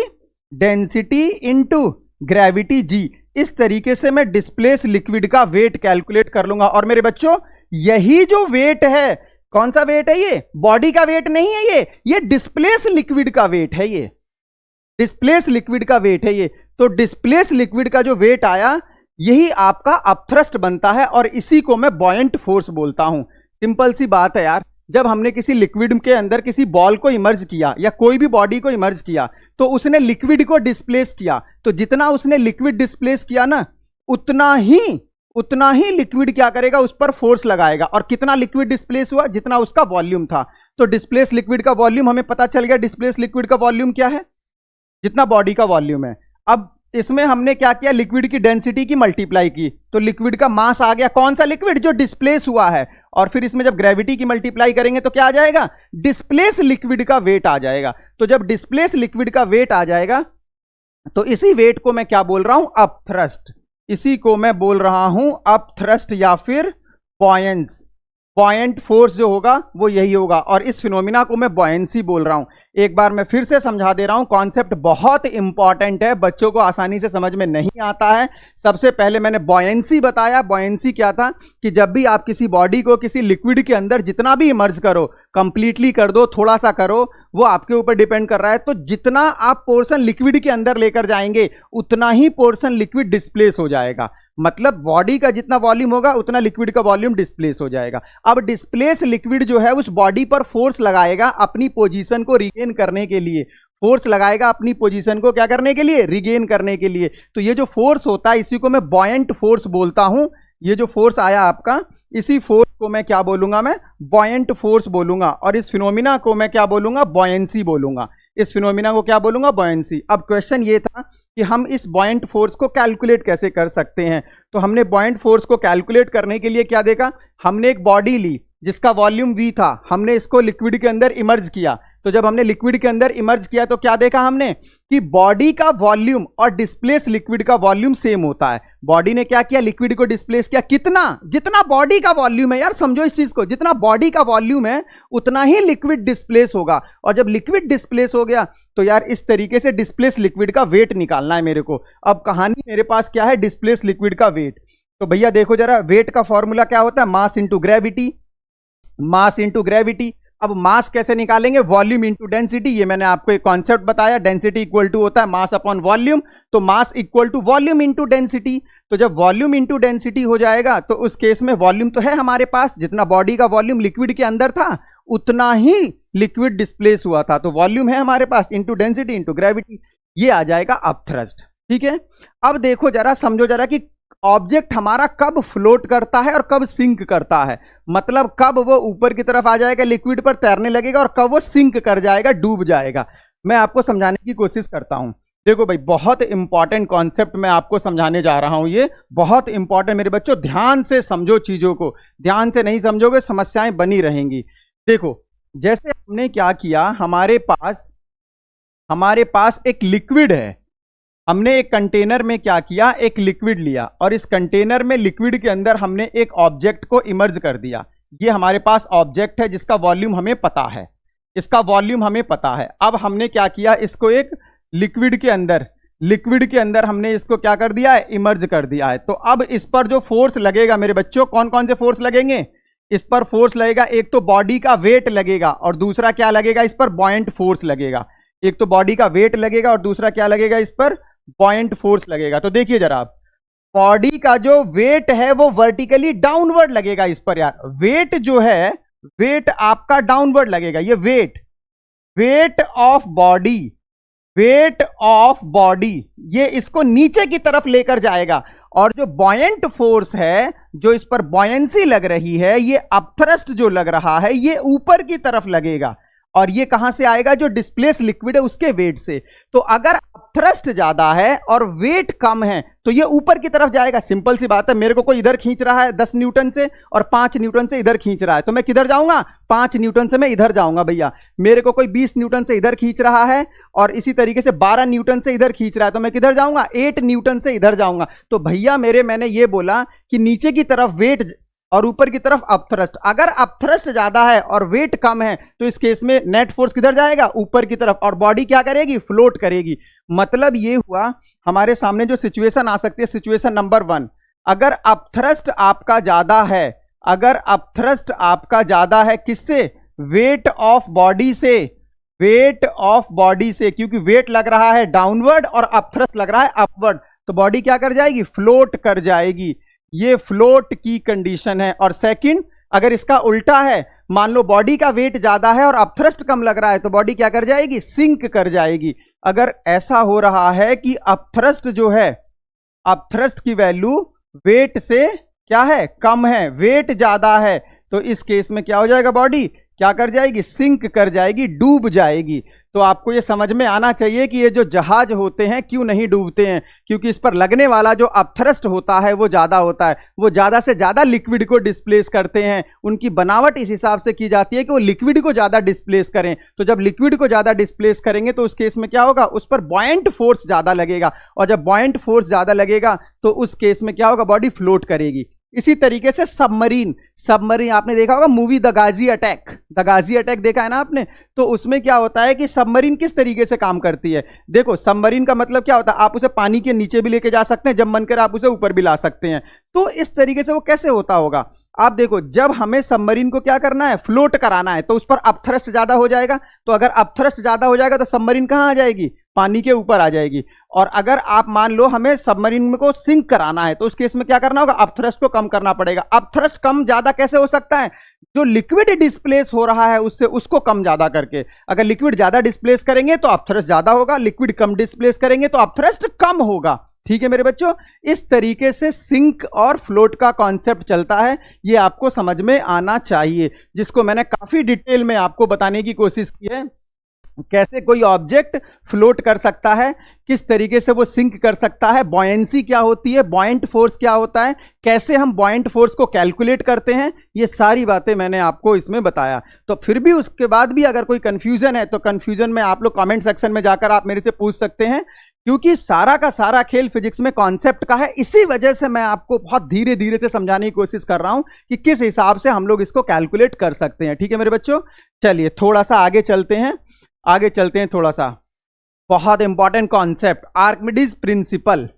density into gravity G. इस तरीके से मैं डिस्प्लेस लिक्विड का वेट कैलकुलेट कर लूंगा। और मेरे बच्चों यही जो वेट है, कौन सा वेट है ये, बॉडी का वेट नहीं है ये डिस्प्लेस लिक्विड का वेट है, ये डिस्प्लेस लिक्विड का वेट है ये। तो डिस्प्लेस लिक्विड का जो वेट आया यही आपका अपथ्रस्ट बनता है और इसी को मैं बॉयंट फोर्स बोलता हूं। सिंपल सी बात है यार, जब हमने किसी लिक्विड के अंदर किसी बॉल को इमर्ज किया या कोई भी बॉडी को इमर्ज किया तो उसने लिक्विड को डिस्प्लेस किया, तो जितना उसने लिक्विड डिस्प्लेस किया ना उतना ही लिक्विड क्या करेगा, उस पर फोर्स लगाएगा। और कितना लिक्विड डिस्प्लेस हुआ, जितना उसका वॉल्यूम था। तो डिस्प्लेस लिक्विड का वॉल्यूम हमें पता चल गया, डिस्प्लेस लिक्विड का वॉल्यूम क्या है, जितना बॉडी का वॉल्यूम है। अब इसमें हमने क्या किया, लिक्विड की डेंसिटी की मल्टीप्लाई की, तो लिक्विड का मास आ गया, कौन सा लिक्विड, जो डिस्प्लेस हुआ है। और फिर इसमें जब ग्रेविटी की मल्टीप्लाई करेंगे तो क्या आ जाएगा, डिस्प्लेस लिक्विड का वेट आ जाएगा। तो जब डिस्प्लेस लिक्विड का वेट आ जाएगा तो इसी वेट को मैं क्या बोल रहा हूं, अपथ्रस्ट। इसी को मैं बोल रहा हूं अपथ्रस्ट या फिर बॉयंस। बॉयंट फोर्स जो होगा वो यही होगा और इस फिनोमिना को मैं बॉयंसी बोल रहा हूं। एक बार मैं फिर से समझा दे रहा हूं, कॉन्सेप्ट बहुत इंपॉर्टेंट है, बच्चों को आसानी से समझ में नहीं आता है। सबसे पहले मैंने बॉयंसी बताया। बॉयंसी क्या था कि जब भी आप किसी बॉडी को किसी लिक्विड के अंदर जितना भी इमर्ज करो, कंप्लीटली कर दो, थोड़ा सा करो, वो आपके ऊपर डिपेंड कर रहा है। तो जितना आप पोर्शन लिक्विड के अंदर लेकर जाएंगे उतना ही पोर्शन लिक्विड डिस्प्लेस हो जाएगा। मतलब बॉडी का जितना वॉल्यूम होगा उतना लिक्विड का वॉल्यूम डिस्प्लेस हो जाएगा। अब डिस्प्लेस लिक्विड जो है उस बॉडी पर फोर्स लगाएगा अपनी पोजीशन को रिगेन करने के लिए। फोर्स लगाएगा अपनी पोजीशन को क्या करने के लिए, रिगेन करने के लिए। तो ये जो फोर्स होता है इसी को मैं बॉयंट फोर्स बोलता हूं। ये जो फोर्स आया आपका, इसी फोर्स को मैं क्या बोलूंगा, मैं बॉयंट फोर्स बोलूंगा और इस फिनोमिना को मैं क्या बोलूंगा, बॉयंसी बोलूंगा। इस फिनोमिना को क्या बोलूंगा, बॉयंसी। अब क्वेश्चन ये था कि हम इस बॉयंट फोर्स को कैलकुलेट कैसे कर सकते हैं। तो हमने बॉयंट फोर्स को कैलकुलेट करने के लिए क्या देखा, हमने एक बॉडी ली जिसका वॉल्यूम v था, हमने इसको लिक्विड के अंदर इमर्ज किया। तो जब हमने लिक्विड के अंदर इमर्ज किया तो क्या देखा हमने कि बॉडी का वॉल्यूम और डिस्प्लेस लिक्विड का वॉल्यूम सेम होता है। बॉडी ने क्या किया, लिक्विड को डिस्प्लेस किया, कितना, जितना बॉडी का वॉल्यूम है, यार समझो इस चीज को, जितना बॉडी का वॉल्यूम है उतना ही लिक्विड डिस्प्लेस होगा। और जब लिक्विड डिस्प्लेस हो गया तो यार इस तरीके से डिस्प्लेस लिक्विड का वेट निकालना है मेरे को। अब कहानी मेरे पास क्या है, डिस्प्लेस लिक्विड का वेट। तो भैया देखो जरा, वेट का फॉर्मूला क्या होता है, mass into gravity, mass into gravity. अब मास कैसे निकालेंगे, वॉल्यूम इंटू डेंसिटी। ये मैंने आपको एक कॉन्सेप्ट बताया, डेंसिटी इक्वल टू होता है मास अपॉन वॉल्यूम, तो mass equal to volume into density. तो जब वॉल्यूम इंटू डेंसिटी हो जाएगा तो उस केस में वॉल्यूम तो है हमारे पास, जितना बॉडी का वॉल्यूम लिक्विड के अंदर था उतना ही लिक्विड डिस्प्लेस हुआ था, तो वॉल्यूम है हमारे पास, इंटू डेंसिटी इंटू ग्रेविटी, ये आ जाएगा अपथ्रस्ट। ठीक है, अब देखो जरा, समझो जरा कि ऑब्जेक्ट हमारा कब फ्लोट करता है और कब सिंक करता है। मतलब कब वो ऊपर की तरफ आ जाएगा, लिक्विड पर तैरने लगेगा, और कब वो सिंक कर जाएगा, डूब जाएगा। मैं आपको समझाने की कोशिश करता हूं। देखो भाई, बहुत इंपॉर्टेंट कॉन्सेप्ट मैं आपको समझाने जा रहा हूं, ये बहुत इंपॉर्टेंट मेरे बच्चों, ध्यान से समझो चीजों को, ध्यान से नहीं समझोगे समस्याएं बनी रहेंगी। देखो जैसे हमने क्या किया, हमारे पास एक लिक्विड है, हमने एक कंटेनर में क्या किया, एक लिक्विड लिया, और इस कंटेनर में लिक्विड के अंदर हमने एक ऑब्जेक्ट को इमर्ज कर दिया। ये हमारे पास ऑब्जेक्ट है जिसका वॉल्यूम हमें पता है, इसका वॉल्यूम हमें पता है। अब हमने क्या किया, इसको एक लिक्विड के अंदर हमने इसको क्या कर दिया है, इमर्ज कर दिया है। तो अब इस पर जो फोर्स लगेगा मेरे बच्चों, कौन कौन से फोर्स लगेंगे, इस पर फोर्स लगेगा, एक तो बॉडी का वेट लगेगा और दूसरा क्या लगेगा, इस पर बॉयंट फोर्स लगेगा। एक तो बॉडी का वेट लगेगा और दूसरा क्या लगेगा, इस पर बॉयंट फोर्स लगेगा। तो देखिए जरा, आप बॉडी का जो वेट है वो वर्टिकली डाउनवर्ड लगेगा इस पर। यार वेट जो है, वेट आपका डाउनवर्ड लगेगा। ये वेट ऑफ बॉडी ये इसको नीचे की तरफ लेकर जाएगा, और जो बॉयंट फोर्स है, जो इस पर बॉयंसी लग रही है, ये अपथ्रस्ट जो लग रहा है, ये ऊपर की तरफ लगेगा। और ये कहां से आएगा, जो डिस्प्लेस लिक्विड है उसके वेट से। तो अगर अपथ्रस्ट ज्यादा है और वेट कम है तो ये ऊपर की तरफ जाएगा। सिंपल सी बात है, मेरे को कोई इधर खींच रहा है 10 न्यूटन से और 5 न्यूटन से इधर खींच रहा है, तो मैं किधर जाऊंगा, 5 न्यूटन से मैं इधर जाऊंगा भैया। मेरे को कोई 20 न्यूटन से इधर खींच रहा है और इसी तरीके से 12 न्यूटन से इधर खींच रहा है, तो मैं किधर जाऊंगा, 8 न्यूटन से इधर जाऊंगा। तो भैया मैंने ये बोला कि नीचे की तरफ वेट और ऊपर की तरफ अपथ्रस्ट। अगर अपथ्रस्ट ज्यादा है और वेट कम है तो इस केस में नेट फोर्स किधर जाएगा, ऊपर की तरफ, और बॉडी क्या करेगी, फ्लोट करेगी। मतलब ये हुआ, हमारे सामने जो सिचुएशन आ सकती है, सिचुएशन नंबर 1, अगर अपथ्रस्ट आपका ज्यादा है, अगर अपथ्रस्ट आपका ज्यादा है किससे, वेट ऑफ बॉडी से, वेट ऑफ बॉडी से, क्योंकि वेट लग रहा है डाउनवर्ड और अपथ्रस्ट लग रहा है अपवर्ड, तो बॉडी क्या कर जाएगी, फ्लोट कर जाएगी। ये फ्लोट की कंडीशन है। और सेकंड, अगर इसका उल्टा है, मान लो बॉडी का वेट ज्यादा है और अपथ्रस्ट कम लग रहा है, तो बॉडी क्या कर जाएगी, सिंक कर जाएगी। अगर ऐसा हो रहा है कि अपथ्रस्ट जो है, अपथ्रस्ट की वैल्यू वेट से क्या है, कम है, वेट ज्यादा है, तो इस केस में क्या हो जाएगा, बॉडी क्या कर जाएगी, सिंक कर जाएगी, डूब जाएगी। तो आपको ये समझ में आना चाहिए कि ये जो जहाज होते हैं क्यों नहीं डूबते हैं, क्योंकि इस पर लगने वाला जो अपथ्रस्ट होता है वो ज्यादा होता है, वो ज्यादा से ज्यादा लिक्विड को डिस्प्लेस करते हैं। उनकी बनावट इस हिसाब से की जाती है कि वो लिक्विड को ज्यादा डिस्प्लेस करें। तो जब लिक्विड को ज्यादा डिस्प्लेस करेंगे तो उस केस में क्या होगा, उस पर बॉयंट फोर्स ज्यादा लगेगा, और जब बॉयंट फोर्स ज्यादा लगेगा तो उस केस में क्या होगा, बॉडी फ्लोट करेगी। इसी तरीके से सबमरीन आपने देखा होगा मूवी द गाजी अटैक देखा है ना आपने, तो उसमें क्या होता है कि सबमरीन किस तरीके से काम करती है। देखो सबमरीन का मतलब क्या होता है, आप उसे पानी के नीचे भी लेके जा सकते हैं, जब मन करे आप उसे ऊपर भी ला सकते हैं। तो इस तरीके से वो कैसे होता होगा, आप देखो, जब हमें सबमरीन को क्या करना है, फ्लोट कराना है, तो उस पर अपथ्रस्ट ज्यादा हो जाएगा। तो अगर अपथ्रस्ट ज्यादा हो जाएगा तो सबमरीन कहां आ जाएगी, पानी के ऊपर आ जाएगी। और अगर आप मान लो हमें सबमरीन को सिंक कराना है, तो उस केस में क्या करना होगा, अपथ्रस्ट को कम करना पड़ेगा। अपथ्रस्ट कम ज्यादा कैसे हो सकता है, जो लिक्विड डिस्प्लेस हो रहा है उससे उसको कम ज्यादा करके। अगर लिक्विड ज्यादा डिस्प्लेस करेंगे तो अपथ्रस्ट ज्यादा होगा, लिक्विड कम डिस्प्लेस करेंगे तो अपथ्रस्ट कम होगा। ठीक है मेरे बच्चों, इस तरीके से सिंक और फ्लोट का कॉन्सेप्ट चलता है, ये आपको समझ में आना चाहिए, जिसको मैंने काफी डिटेल में आपको बताने की कोशिश की है। कैसे कोई ऑब्जेक्ट फ्लोट कर सकता है, किस तरीके से वो सिंक कर सकता है, बॉयंसी क्या होती है, बॉयंट फोर्स क्या होता है, कैसे हम बॉयंट फोर्स को कैलकुलेट करते हैं, ये सारी बातें मैंने आपको इसमें बताया। तो फिर भी उसके बाद भी अगर कोई कंफ्यूजन है तो कंफ्यूजन में आप लोग कमेंट सेक्शन में जाकर आप मेरे से पूछ सकते हैं, क्योंकि सारा का सारा खेल फिजिक्स में कॉन्सेप्ट का है। इसी वजह से मैं आपको बहुत धीरे धीरे से समझाने की कोशिश कर रहा हूं कि किस हिसाब से हम लोग इसको कैलकुलेट कर सकते हैं। ठीक है मेरे बच्चों, चलिए थोड़ा सा आगे चलते हैं, थोड़ा सा बहुत important concept, Archimedes principal.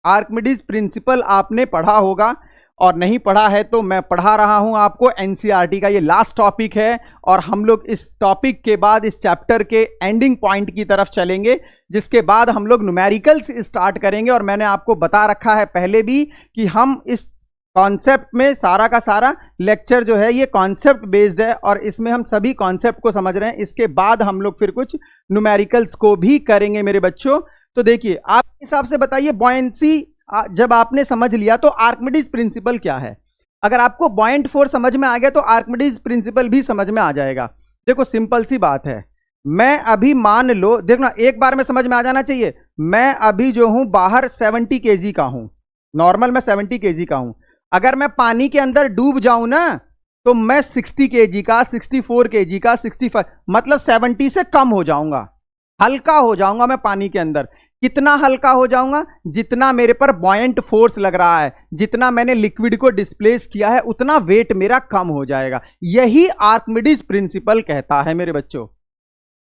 Archimedes principal आपने पढ़ा होगा, और नहीं पढ़ा है तो मैं पढ़ा रहा हूं आपको। एनसीईआरटी का ये लास्ट टॉपिक है, और हम लोग इस टॉपिक के बाद इस चैप्टर के एंडिंग पॉइंट की तरफ चलेंगे, जिसके बाद हम लोग न्यूमेरिकल्स स्टार्ट करेंगे। और मैंने आपको बता रखा है पहले भी कि हम इस कॉन्सेप्ट में सारा का सारा लेक्चर जो है ये कॉन्सेप्ट बेस्ड है, और इसमें हम सभी कॉन्सेप्ट को समझ रहे हैं। इसके बाद हम लोग फिर कुछ न्यूमेरिकल्स को भी करेंगे मेरे बच्चों। तो देखिए आप हिसाब से बताइए, बॉयंसी जब आपने समझ लिया तो आर्किमिडीज प्रिंसिपल क्या है। अगर आपको बॉयंट फोर्स समझ में आ गया तो आर्किमिडीज प्रिंसिपल भी समझ में आ जाएगा। देखो सिंपल सी बात है, मैं अभी मान लो, देखना एक बार में समझ में आ जाना चाहिए। मैं अभी जो हूं बाहर 70 kg का हूं, नॉर्मल मैं 70 kg का हूं। अगर मैं पानी के अंदर डूब जाऊं ना तो मैं 60 kg का, 64 kg का, 65 मतलब 70 से कम हो जाऊंगा, हल्का हो जाऊंगा मैं पानी के अंदर। कितना हल्का हो जाऊंगा, जितना मेरे पर बॉयंट फोर्स लग रहा है, जितना मैंने लिक्विड को डिस्प्लेस किया है उतना वेट मेरा कम हो जाएगा। यही आर्किमिडीज प्रिंसिपल कहता है मेरे बच्चों।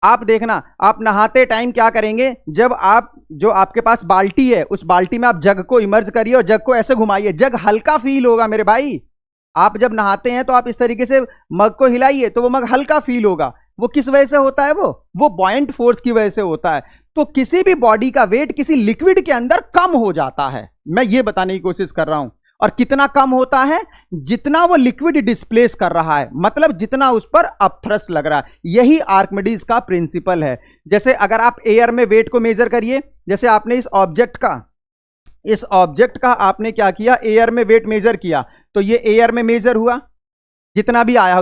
आप देखना, आप नहाते टाइम क्या करेंगे, जब आप जो आपके पास बाल्टी है उस बाल्टी में आप जग को इमर्ज करिए और जग को ऐसे घुमाइए, जग हल्का फील होगा मेरे भाई। आप जब नहाते हैं तो आप इस तरीके से मग को हिलाइए तो वो मग हल्का फील होगा। वो किस वजह से होता है, वो बॉयंट फोर्स की वजह से होता है। तो किसी भी बॉडी का वेट किसी लिक्विड के अंदर कम हो जाता है, मैं ये बताने की कोशिश कर रहा हूं। और कितना कम होता है, जितना वो लिक्विड डिस्प्लेस कर रहा है, मतलब जितना उस पर अपथ्रस्ट लग रहा है। यही आर्किमिडीज का प्रिंसिपल है। जैसे अगर आप एयर में वेट को मेजर करिए, जैसे आपने इस ऑब्जेक्ट का आपने क्या किया, एयर में वेट मेजर किया, तो ये एयर में मेजर हुआ, जितना भी आया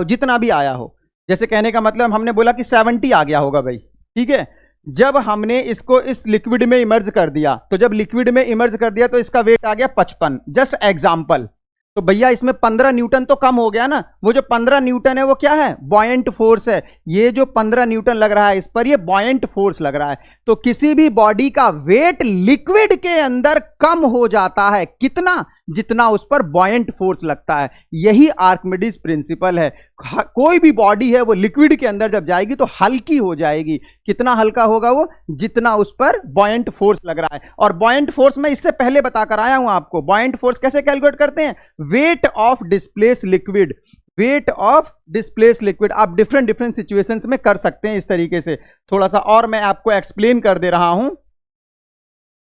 हो। जैसे कहने का मतलब हमने बोला कि 70 आ गया होगा भाई, ठीक है। जब हमने इसको इस लिक्विड में इमर्ज कर दिया, तो जब लिक्विड में इमर्ज कर दिया तो इसका वेट आ गया 55, जस्ट एग्जांपल। तो भैया इसमें 15 न्यूटन तो कम हो गया ना। वो जो 15 न्यूटन है वो क्या है, बॉयंट फोर्स है। ये जो 15 न्यूटन लग रहा है इस पर, ये बॉयंट फोर्स लग रहा है। तो किसी भी बॉडी का वेट लिक्विड के अंदर कम हो जाता है, कितना, जितना उस पर बॉयंट फोर्स लगता है। यही आर्किमिडीज प्रिंसिपल है। कोई भी बॉडी है वो लिक्विड के अंदर जब जाएगी तो हल्की हो जाएगी। कितना हल्का होगा वो, जितना उस पर बॉयंट फोर्स लग रहा है। और बॉयंट फोर्स मैं इससे पहले बताकर आया हूं आपको। बॉयंट फोर्स कैसे कैलकुलेट करते हैं, wait of displace liquid, weight of displace liquid. आप डिफरेंट सिचुएशंस में कर सकते हैं इस तरीके से। थोड़ा सा और मैं आपको एक्सप्लेन कर दे रहा हूं।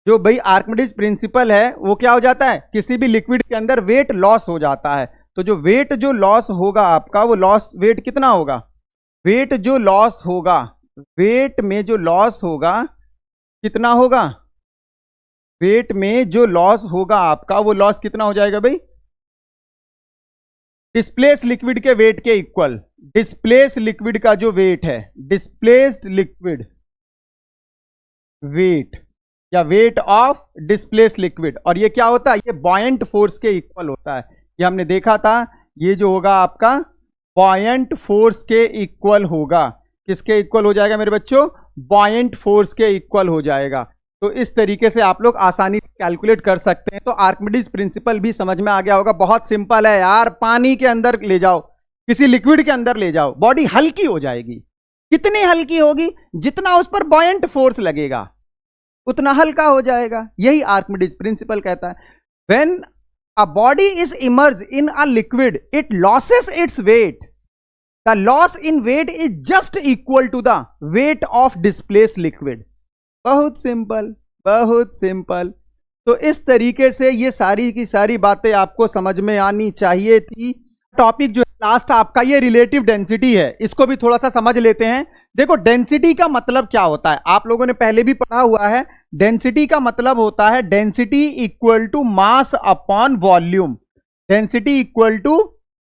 जो भाई आर्किमिडीज प्रिंसिपल है वो क्या हो जाता है, किसी भी लिक्विड के अंदर वेट लॉस हो जाता है। तो जो वेट जो लॉस होगा आपका, वो लॉस वेट कितना होगा, वेट जो लॉस होगा, वेट में जो लॉस होगा कितना होगा, वेट में जो लॉस होगा आपका, वो लॉस कितना हो जाएगा भाई, डिस्प्लेस लिक्विड के वेट के इक्वल। डिस्प्लेस लिक्विड का जो वेट है, डिस्प्लेस्ड लिक्विड वेट या वेट ऑफ डिस्प्लेस लिक्विड, और ये क्या होता है, ये बॉयंट फोर्स के इक्वल होता है। ये हमने देखा था, ये जो होगा आपका बॉयंट फोर्स के इक्वल होगा। किसके इक्वल हो जाएगा मेरे बच्चों, बॉयंट फोर्स के इक्वल हो जाएगा। तो इस तरीके से आप लोग आसानी से कैलकुलेट कर सकते हैं। तो आर्किमिडीज प्रिंसिपल भी समझ में आ गया होगा। बहुत सिंपल है यार, पानी के अंदर ले जाओ, किसी लिक्विड के अंदर ले जाओ, बॉडी हल्की हो जाएगी। कितनी हल्की होगी, जितना उस पर बॉयंट फोर्स लगेगा उतना हल्का हो जाएगा। यही आर्किमिडीज प्रिंसिपल कहता है। When a body is immerse in a liquid, it loses its weight. The loss in weight is just equal to the weight of displace liquid. बहुत सिंपल, बहुत सिंपल। तो इस तरीके से ये सारी की सारी बातें आपको समझ में आनी चाहिए थी। टॉपिक जो लास्ट आपका ये रिलेटिव डेंसिटी है, इसको भी थोड़ा सा समझ लेते हैं। देखो डेंसिटी का मतलब क्या होता है, आप लोगों ने पहले भी पढ़ा हुआ है। डेंसिटी का मतलब होता है density equal to mass upon volume. Density equal to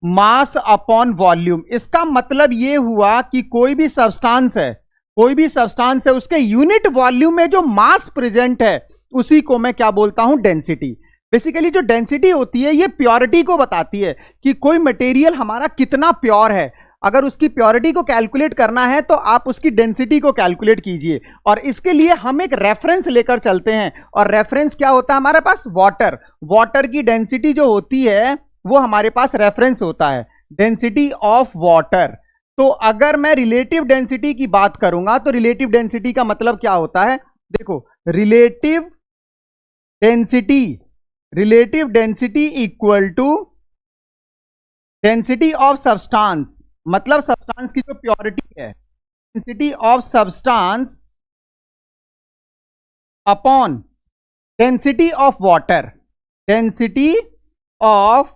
mass upon volume. इसका मतलब ये हुआ कि कोई भी सब्सटेंस है, कोई भी सब्सटेंस है उसके यूनिट वॉल्यूम में जो मास प्रेजेंट है उसी को मैं क्या बोलता हूं, डेंसिटी। बेसिकली जो डेंसिटी होती है ये प्योरिटी को बताती है कि कोई मटेरियल हमारा कितना प्योर है। अगर उसकी प्योरिटी को कैलकुलेट करना है तो आप उसकी डेंसिटी को कैलकुलेट कीजिए, और इसके लिए हम एक रेफरेंस लेकर चलते हैं, और रेफरेंस क्या होता है हमारे पास, वाटर। वाटर की डेंसिटी जो होती है वो हमारे पास रेफरेंस होता है, डेंसिटी ऑफ वाटर। तो अगर मैं रिलेटिव डेंसिटी की बात करूंगा तो रिलेटिव डेंसिटी का मतलब क्या होता है, देखो relative density equal to density of substance, मतलब सब्सटेंस की जो प्योरिटी है, density of substance upon density of water, density of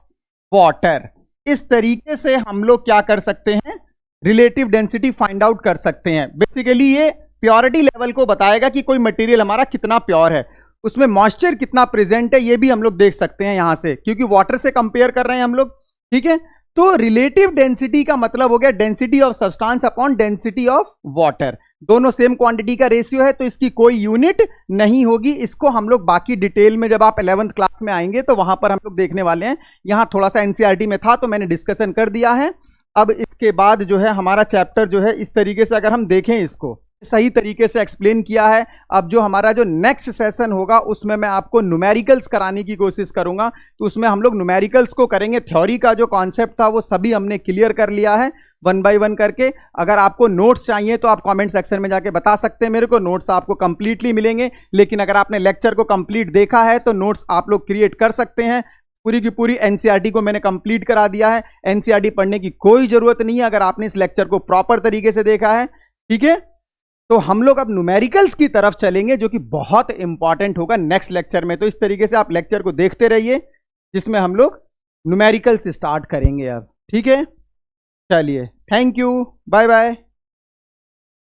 water. इस तरीके से हम लोग क्या कर सकते हैं, रिलेटिव डेंसिटी फाइंड आउट कर सकते हैं। बेसिकली ये प्योरिटी लेवल को बताएगा कि कोई मटेरियल हमारा कितना प्योर है, उसमें मॉइस्चर कितना प्रेजेंट है, ये भी हम लोग देख सकते हैं यहां से, क्योंकि वाटर से कंपेयर कर रहे हैं हम लोग, ठीक है। तो रिलेटिव डेंसिटी का मतलब हो गया density of substance upon density of water. दोनों सेम क्वांटिटी का रेशियो है तो इसकी कोई यूनिट नहीं होगी। इसको हम लोग बाकी डिटेल में जब आप 11th क्लास में आएंगे तो वहां पर हम लोग देखने वाले हैं। यहां थोड़ा सा एनसीईआरटी में था तो मैंने डिस्कशन कर दिया है। अब इसके बाद जो है हमारा चैप्टर जो है इस तरीके से अगर हम देखें, इसको सही तरीके से एक्सप्लेन किया है। अब जो हमारा जो नेक्स्ट सेशन होगा उसमें मैं आपको न्यूमेरिकल्स कराने की कोशिश करूंगा, तो उसमें हम लोग न्यूमेरिकल्स को करेंगे। थ्योरी का जो कॉन्सेप्ट था वो सभी हमने क्लियर कर लिया है 1 बाय 1 करके। अगर आपको नोट्स चाहिए तो आप कमेंट सेक्शन में जाके बता सकते हैं मेरे को, नोट्स आपको कंप्लीटली मिलेंगे। लेकिन अगर आपने लेक्चर को कंप्लीट देखा है तो नोट्स आप लोग क्रिएट कर सकते हैं। पूरी की पूरी एनसीईआरटी को मैंने कंप्लीट करा दिया है, एनसीईआरटी पढ़ने की कोई जरूरत नहीं है अगर आपने इस लेक्चर को प्रॉपर तरीके से देखा है, ठीक है। तो हम लोग अब न्यूमेरिकल्स की तरफ चलेंगे जो कि बहुत इंपॉर्टेंट होगा नेक्स्ट लेक्चर में। तो इस तरीके से आप लेक्चर को देखते रहिए जिसमें हम लोग न्यूमेरिकल्स स्टार्ट करेंगे अब, ठीक है। चलिए, थैंक यू, बाय बाय।